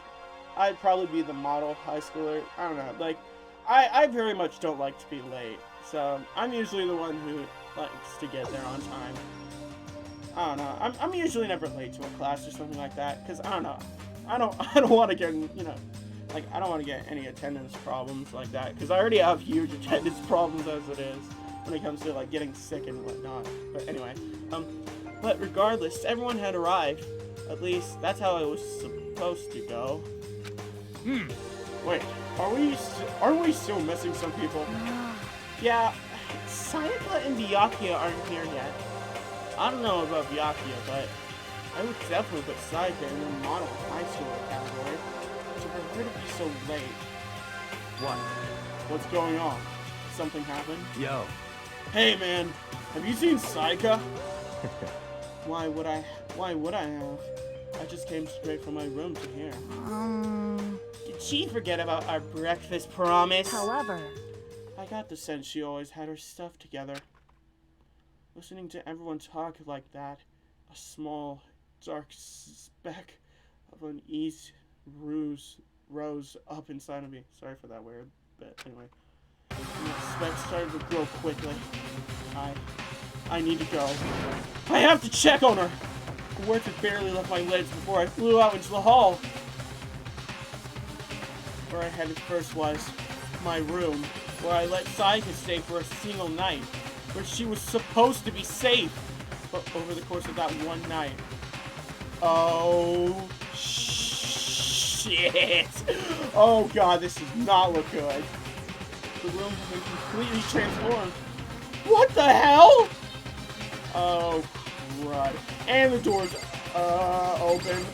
I'd probably be the model high schooler. I don't know. Like, I very much don't like to be late. So, I'm usually the one who likes to get there on time. I don't know. I'm usually never late to a class or something like that. Because, I don't know. I don't want to get, you know, like, I don't want to get any attendance problems like that. Because I already have huge attendance problems as it is. When it comes to, like, getting sick and whatnot. But anyway. But regardless, everyone had arrived. At least, that's how it was supposed to go. Wait, aren't we still missing some people? Yeah, Sayaka and Byakuya aren't here yet. I don't know about Byakuya, but I would definitely put Sayaka in the model high schooler category. So for her to be so late. What? What's going on? Something happened? Yo. Hey man, have you seen Sayaka? Why would I have? I just came straight from my room to here. Did she forget about our breakfast promise? However, I got the sense she always had her stuff together. Listening to everyone talk like that, a small, dark speck of unease rose up inside of me. Sorry for that weird bit. Anyway, and that speck started to grow quickly. I need to go. I have to check on her! The words had barely left my lids before I flew out into the hall. Where I headed first was my room, where I let Sayaka stay for a single night, where she was supposed to be safe. But over the course of that one night, oh shit! Oh god, this does not look good. The room had been completely transformed. What the hell? Oh crud. And the door's open.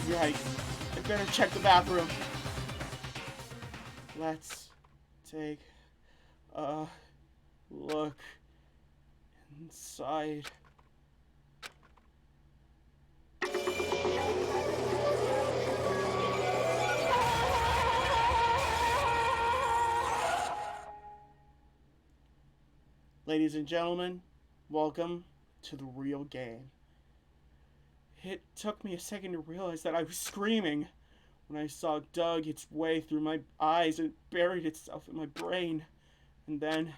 Yikes. I better check the bathroom. Let's take a look inside. Ladies and gentlemen, welcome to the real game. It took me a second to realize that I was screaming when I saw it dug its way through my eyes and buried itself in my brain. And then,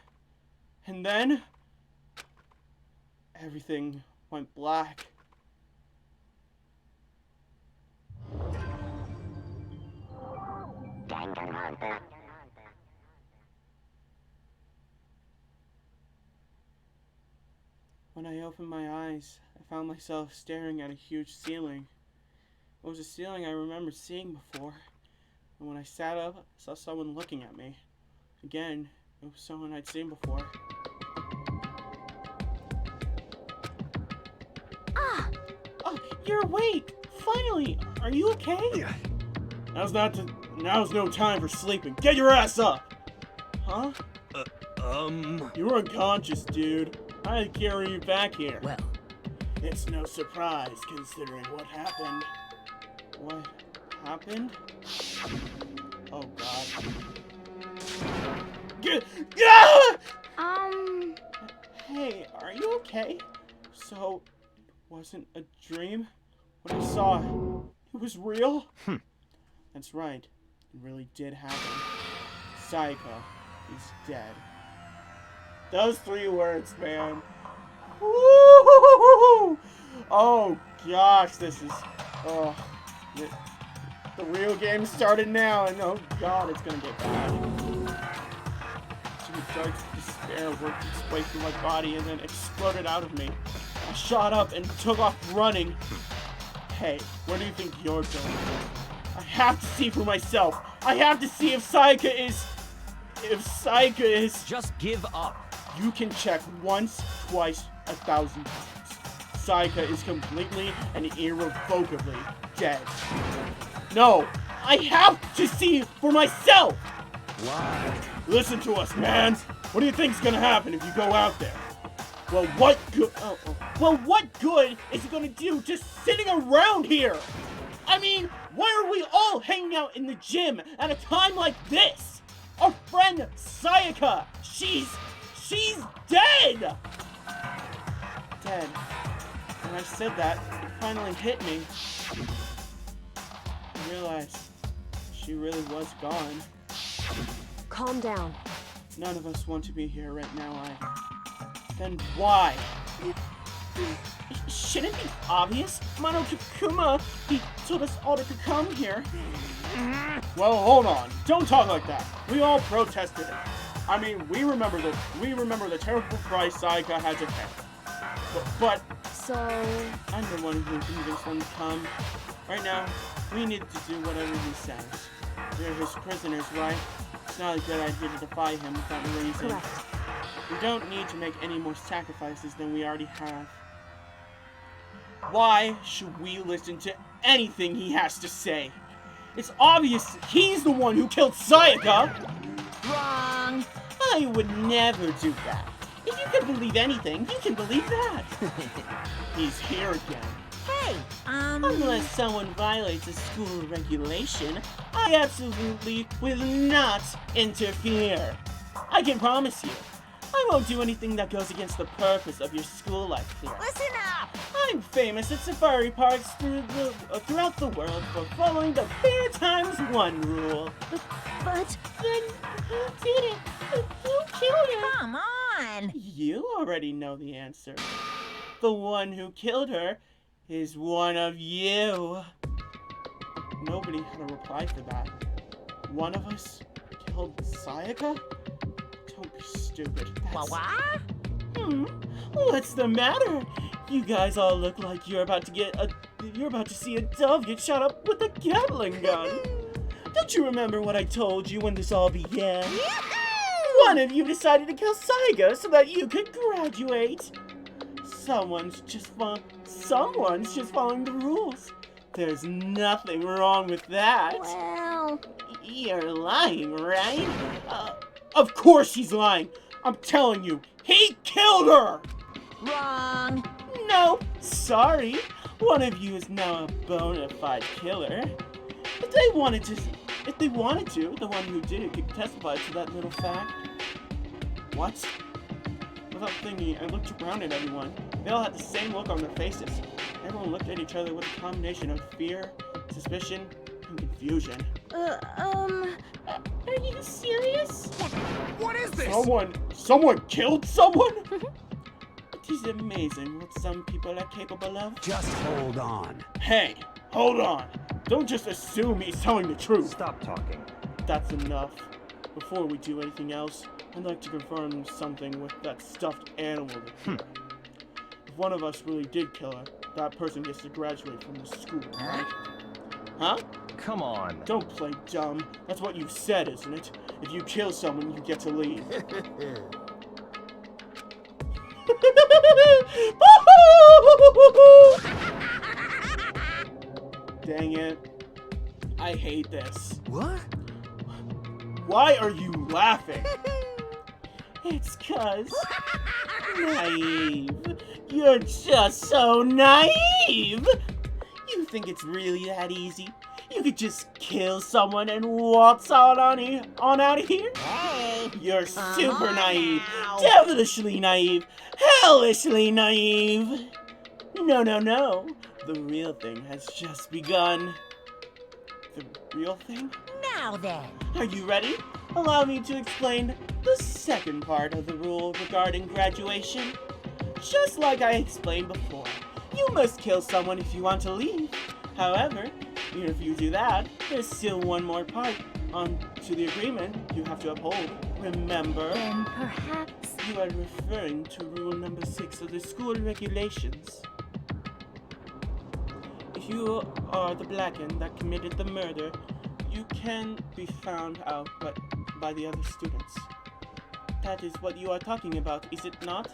everything went black. When I opened my eyes, I found myself staring at a huge ceiling. It was a ceiling I remembered seeing before, and when I sat up, I saw someone looking at me. Again, it was someone I'd seen before. ah! Oh, you're awake! Finally! Are you okay? Now's no time for sleeping. Get your ass up! Huh? You were unconscious, dude. I had to carry you back here. Well, It's no surprise, considering what happened. What happened? Oh, God. Hey, are you okay? So, it wasn't a dream? What I saw, it was real? That's right. It really did happen. Sayaka is dead. Those 3 words, man. Woo! Oh gosh, this is. Oh, The real game started now, and oh god, it's gonna get bad. Some dark despair worked its way through my body and then exploded out of me. I shot up and took off running. Hey, where do you think you're going? I have to see for myself. I have to see if Sayaka is... Just give up. You can check once, twice, 1,000 times. Sayaka is completely and irrevocably dead. No, I have to see for myself! Why? Listen to us, man! What do you think's gonna happen if you go out there? Well, what good? Well, what good is it gonna do just sitting around here? I mean, why are we all hanging out in the gym at a time like this? Our friend Sayaka, she's dead! Dead. When I said that, it finally hit me. I realized she really was gone. Calm down. None of us want to be here right now either. Then why? Shouldn't it be obvious? Mano Kakuma, he told us all to come here. Well, hold on. Don't talk like that. We all protested it. I mean, we remember the terrible price Sayaka had to pay. But So... I'm the one who convinced them to come. Right now, we need to do whatever he says. We're his prisoners, right? It's not a good idea to defy him without a reason. Correct. We don't need to make any more sacrifices than we already have. Why should we listen to anything he has to say? It's obvious he's the one who killed Sayaka! Wrong. I would never do that. If you can believe anything, you can believe that. He's here again. Hey, Unless someone violates a school regulation, I absolutely will not interfere. I can promise you, I won't do anything that goes against the purpose of your school life here. listen up. I'm famous at safari parks throughout the world for following the fair times one rule. But... Then who did it? Who killed her? Come on. You already know the answer. The one who killed her is one of you. Nobody had a reply for that. One of us killed Sayaka? Don't be stupid. What? What's the matter? You guys all look like you're about to see a dove get shot up with a Gatling gun. Don't you remember what I told you when this all began? One of you decided to kill Sayaka so that you could graduate. Someone's just following the rules. There's nothing wrong with that. Well... You're lying, right? Of course he's lying. I'm telling you, he killed her! Wrong. No, sorry. One of you is now a bona fide killer. If they wanted to, the one who did it could testify to that little fact. What? Without thinking, I looked around at everyone. They all had the same look on their faces. Everyone looked at each other with a combination of fear, suspicion, and confusion. Are you serious? What is this? Someone killed someone? It is amazing what some people are capable of. Just hold on. Hey, hold on. Don't just assume he's telling the truth. Stop talking. That's enough. Before we do anything else, I'd like to confirm something with that stuffed animal. If one of us really did kill her, that person gets to graduate from the school, right? Huh? Come on. Don't play dumb. That's what you said, isn't it? If you kill someone, you get to leave. Dang it. I hate this. What? Why are you laughing? It's 'cause... naive. You're just so naive! You think it's really that easy? You could just kill someone and waltz on out of here? Hey. You're super naive, now. devilishly naive, hellishly naive. No, no, no. The real thing has just begun. The real thing? Now then. Are you ready? Allow me to explain the second part of the rule regarding graduation. Just like I explained before, you must kill someone if you want to leave. However, Even if you do that, there's still one more part to the agreement you have to uphold. Remember? Then perhaps... You are referring to rule number 6 of the school regulations. If you are the Blackened that committed the murder, you can be found out by the other students. That is what you are talking about, is it not?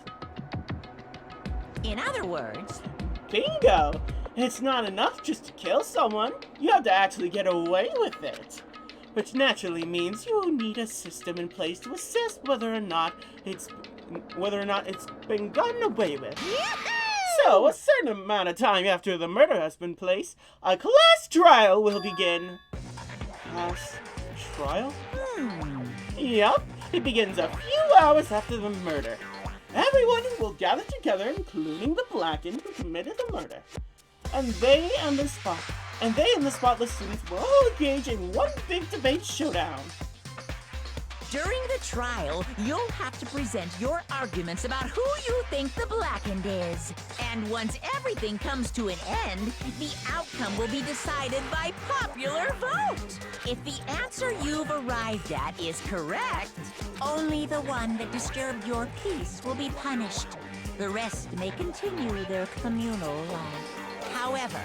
In other words, Bingo! It's not enough just to kill someone. You have to actually get away with it. Which naturally means you need a system in place to assess whether or not it's been gotten away with. So, a certain amount of time after the murder has been placed, a class trial will begin. Class trial? Yup, it begins a few hours after the murder. Everyone will gather together, including the Blackened who committed the murder. And they and the spotless students will all engage in one big debate showdown. during the trial, you'll have to present your arguments about who you think the Blackened is. And once everything comes to an end, the outcome will be decided by popular vote. If the answer you've arrived at is correct, only the one that disturbed your peace will be punished. The rest may continue their communal life. However,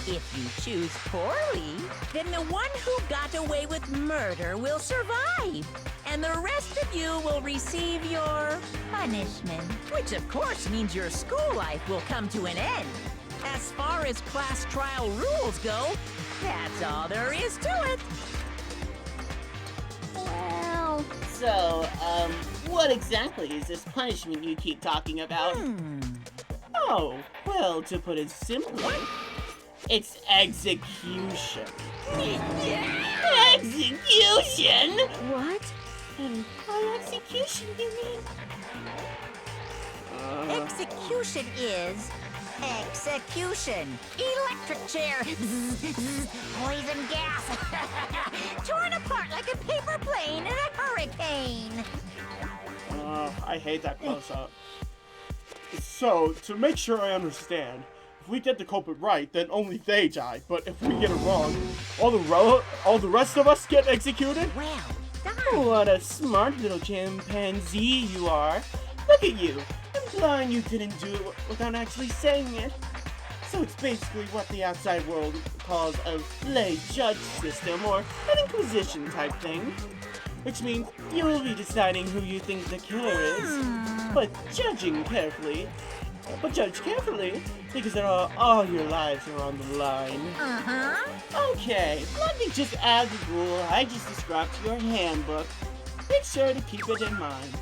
if you choose poorly, then the one who got away with murder will survive, and the rest of you will receive your punishment. Which of course means your school life will come to an end. As far as class trial rules go, that's all there is to it. Well... So, what exactly is this punishment you keep talking about? Oh, well, to put it simply, it's execution. Execution? What? And by execution, you mean? Execution is execution. Electric chair. Poison gas. Torn apart like a paper plane in a hurricane. I hate that close-up. So, to make sure I understand, if we get the culprit right, then only they die. But if we get it wrong, all the rest of us get executed? Well done. What a smart little chimpanzee you are. Look at you, implying you didn't do it without actually saying it. So it's basically what the outside world calls a lay judge system, or an inquisition type thing. Which means you'll be deciding who you think the killer is, but judge carefully, because all your lives are on the line. Okay, let me just add the rule I just described to your handbook. Make sure to keep it in mind.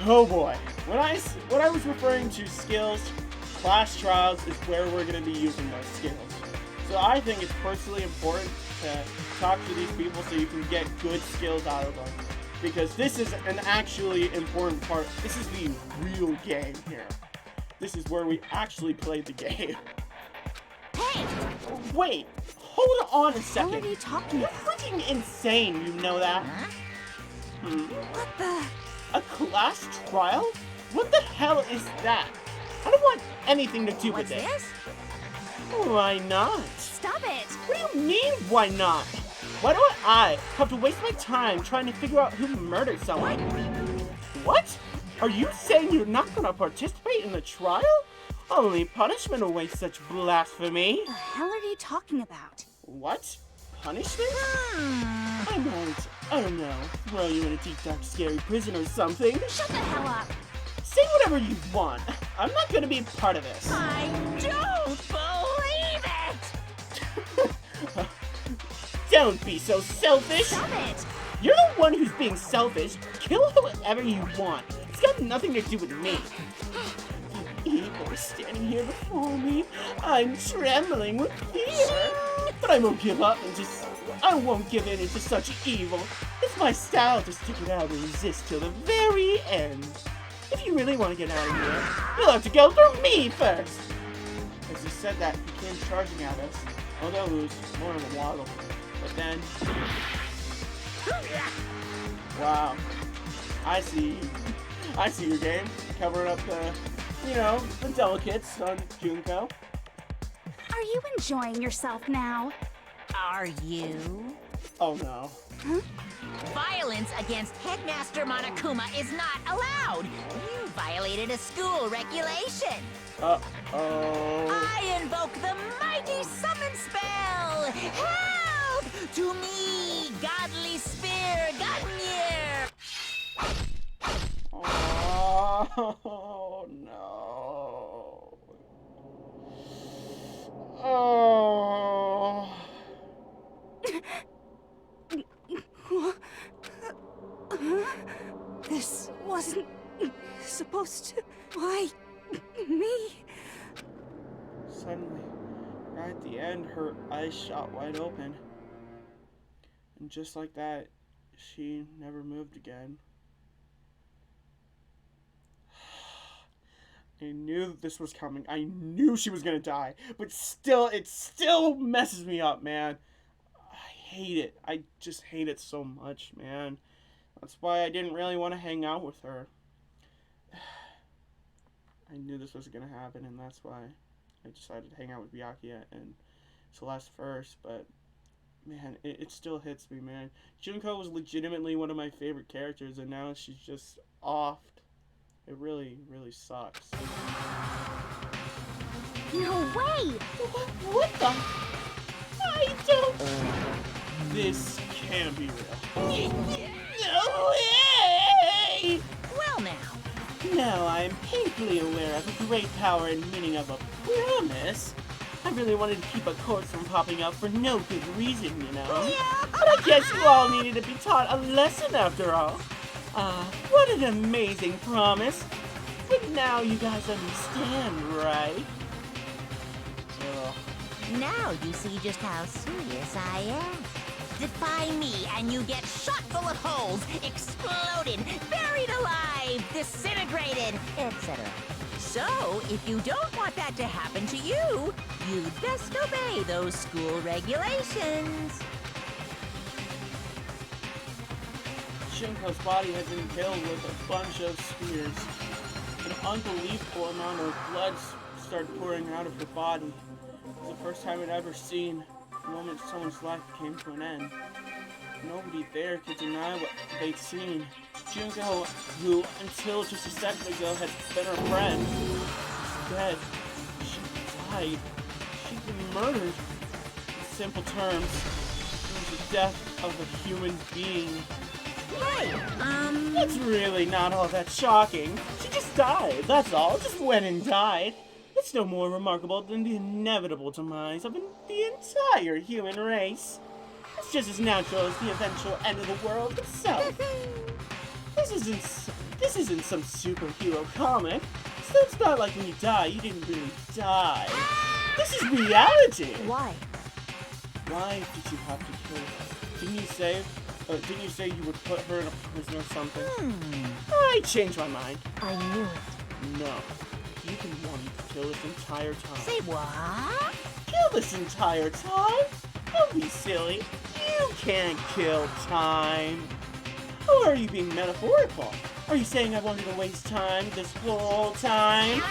Oh boy, when I was referring to skills, class trials is where we're going to be using those skills. So I think it's personally important to talk to these people so you can get good skills out of them. Because this is an actually important part. This is the real game here. This is where we actually play the game. Hey! Wait, hold on a second. What are you talking You're about? freaking insane, you know that? What the... A class trial? What the hell is that? I don't want anything to do What's with it. this? Why not? Stop it! What do you mean, why not? Why do I have to waste my time trying to figure out who murdered someone? What? Are you saying you're not going to participate in the trial? Only punishment awaits such blasphemy. What the hell are you talking about? What? Punishment? I might, I don't know, throw you in a deep, dark, scary prison or something. Shut the hell up! Say whatever you want. I'm not going to be a part of this. I don't believe it! Don't be so selfish. Stop it! You're the one who's being selfish. Kill whoever you want. It's got nothing to do with me. The evil is standing here before me. I'm trembling with fear. But I won't give up and I won't give in to such evil. It's my style to stick it out and resist till the very end. If you really want to get out of here, you'll have to go through me first. As you said that, he came charging at us. Oh, they'll lose. More of a waddle. But then... Wow. I see you. I see your game. Covering up the, the delicates on Junko. Are you enjoying yourself now? Are you? Oh no. Violence against Headmaster Monokuma is not allowed. You violated a school regulation. Uh-oh. I invoke the mighty summon spell. Help! To me, godly spear, Gungnir. Oh no. Oh. This wasn't supposed to. Why me? Suddenly, right at the end, her eyes shot wide open. And just like that, she never moved again. I knew this was coming. I knew she was gonna die. But still, it still messes me up, man. I hate it. I just hate it so much, man. That's why I didn't really want to hang out with her. I knew this was gonna happen, and that's why I decided to hang out with Byakuya and Celeste first, but man, it still hits me, man. Junko was legitimately one of my favorite characters, and now she's just offed. It really, really sucks. No way! What the? I don't. This can't be real. No way! Well now. Now I am painfully aware of the great power and meaning of a promise. I really wanted to keep a corpse from popping up for no good reason, you know? Yeah. But I guess you all needed to be taught a lesson after all. What an amazing promise. But now you guys understand, right? Now you see just how serious I am. Defy me and you get shot full of holes, exploded, buried alive, disintegrated, etc. So, if you don't want that to happen to you, you'd best obey those school regulations. Junko's body had been killed with a bunch of spears. An unbelievable amount of blood started pouring out of her body. It was the first time I'd ever seen the moment someone's life came to an end. Nobody there could deny what they'd seen. Junko, who until just a second ago had been her friend, was dead. She died. She'd been murdered. In simple terms, it was the death of a human being. Hey, It's really not all that shocking. She just died, that's all. Just went and died. It's no more remarkable than the inevitable demise of the entire human race. It's just as natural as the eventual end of the world itself. This isn't some superhero comic. So it's not like when you die, you didn't really die. This is reality. Why? Why did you have to kill her? Didn't you say you would put her in a prison or something? I changed my mind. I knew it. No. You've been wanting to kill this entire time. say what? Kill this entire time? Don't be silly. You can't kill time. Or are you being metaphorical? Are you saying I wanted to waste time this whole time?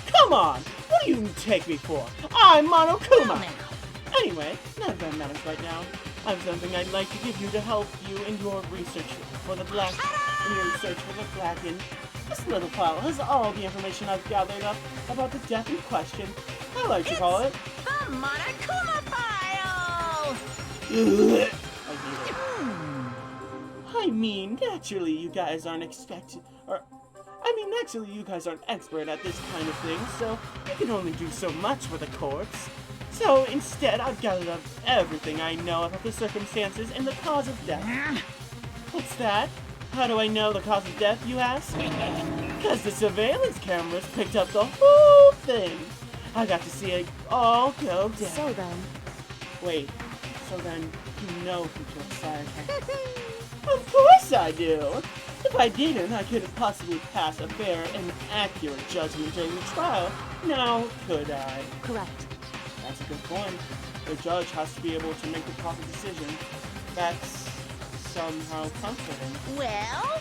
Come on! What do you take me for? I'm Monokuma! Anyway, none of that matters right now. I have something I'd like to give you to help you in your research for the search for the Blackened. This little file has all the information I've gathered up about the death in question. I like to call it The Monokuma File! I hate it. I mean, naturally you guys aren't expert at this kind of thing, so you can only do so much with a corpse. So instead, I've gathered up everything I know about the circumstances and the cause of death. What's that? How do I know the cause of death, you ask? Because the surveillance cameras picked up the whole thing. I got to see it all go down. So then. Wait, so then you know who killed Sayaka? Of course I do! If I didn't, I couldn't possibly pass a fair and accurate judgment during the trial. Now, could I? Correct. That's a good point. The judge has to be able to make the proper decision. That's somehow comforting. Well,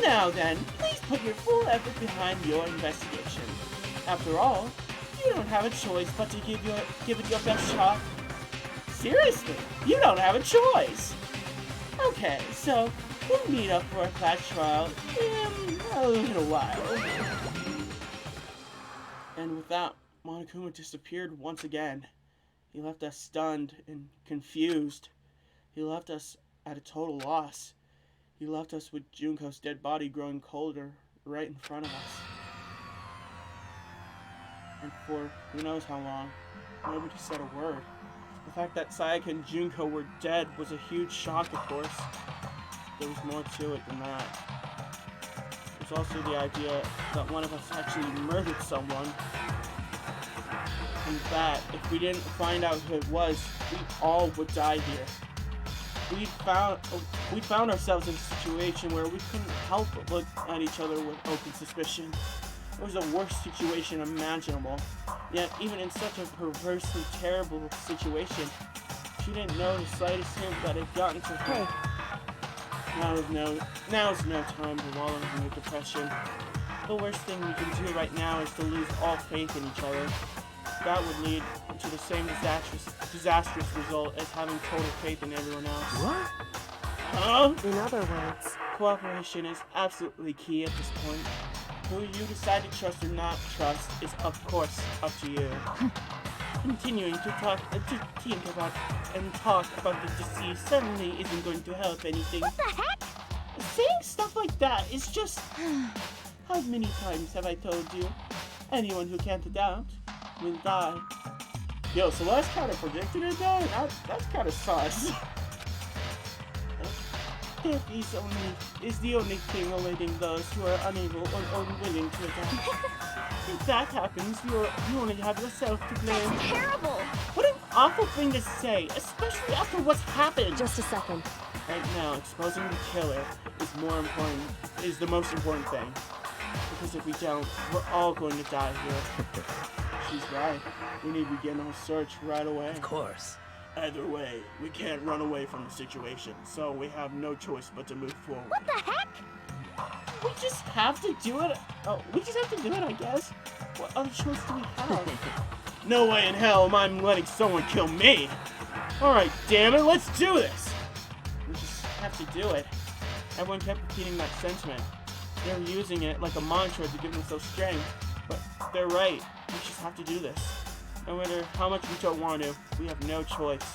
Now then, please put your full effort behind your investigation. After all, You don't have a choice but to give it your best shot. Seriously, you don't have a choice. Okay, so we'll meet up for a class trial in a little while. And with that, Monokuma disappeared once again. He left us stunned and confused. He left us at a total loss. He left us with Junko's dead body growing colder right in front of us. And for who knows how long, nobody said a word. The fact that Sayaka and Junko were dead was a huge shock, of course. There was more to it than that. There's also the idea that one of us actually murdered someone. And that, if we didn't find out who it was, we all would die here. We found ourselves in a situation where we couldn't help but look at each other with open suspicion. It was the worst situation imaginable. Yet, even in such a perversely terrible situation, she didn't know the slightest hint that it had gotten to her. Now's no time to wallow in your depression. The worst thing we can do right now is to lose all faith in each other. That would lead to the same disastrous result as having total faith in everyone else. What? In other words, cooperation is absolutely key at this point. Who you decide to trust or not trust is, of course, up to you. Continuing to think about and talk about the deceased certainly isn't going to help anything. What the heck? Saying stuff like that is just... How many times have I told you? Anyone who can't doubt will die. Yo, Celeste kind of predicted it though? That's kind of sus. Death is the only thing awaiting those who are unable or unwilling to adapt. If that happens, you only have yourself to blame. That's terrible! What an awful thing to say, especially after what's happened. Just a second. Right now, exposing the killer is the most important thing. Because if we don't, we're all going to die here. She's right. We need to begin our search right away. Of course. Either way, we can't run away from the situation, so we have no choice but to move forward. What the heck? We just have to do it. Oh, we just have to do it, I guess. What other choice do we have? No way in hell am I letting someone kill me. Alright, damn it, let's do this. We just have to do it. Everyone kept repeating that sentiment. They were using it like a mantra to give themselves strength. But they're right. We just have to do this. No matter how much we don't want to, we have no choice.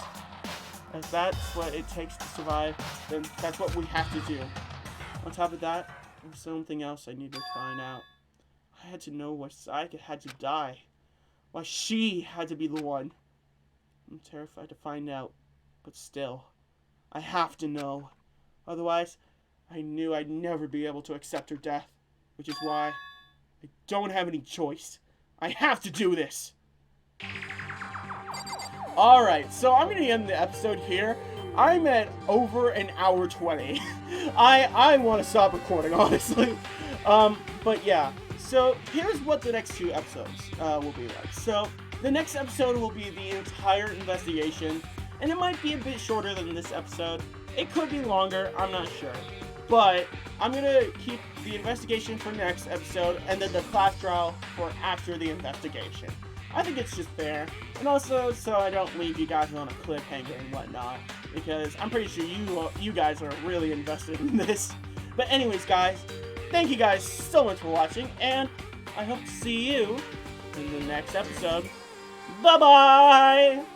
If that's what it takes to survive, then that's what we have to do. On top of that, there's something else I need to find out. I had to know why Sayaka had to die. Why she had to be the one. I'm terrified to find out, but still, I have to know. Otherwise, I knew I'd never be able to accept her death, which is why I don't have any choice. I have to do this. Alright, so I'm going to end the episode here. I'm at over an hour 20. I want to stop recording, honestly. But yeah, so here's what the next two episodes will be like. So the next episode will be the entire investigation, and it might be a bit shorter than this episode. It could be longer, I'm not sure. But I'm going to keep the investigation for next episode, and then the class trial for after the investigation. I think it's just fair, and also so I don't leave you guys on a cliffhanger and whatnot, because I'm pretty sure you guys are really invested in this. But anyways, guys, thank you guys so much for watching, and I hope to see you in the next episode. Bye-bye!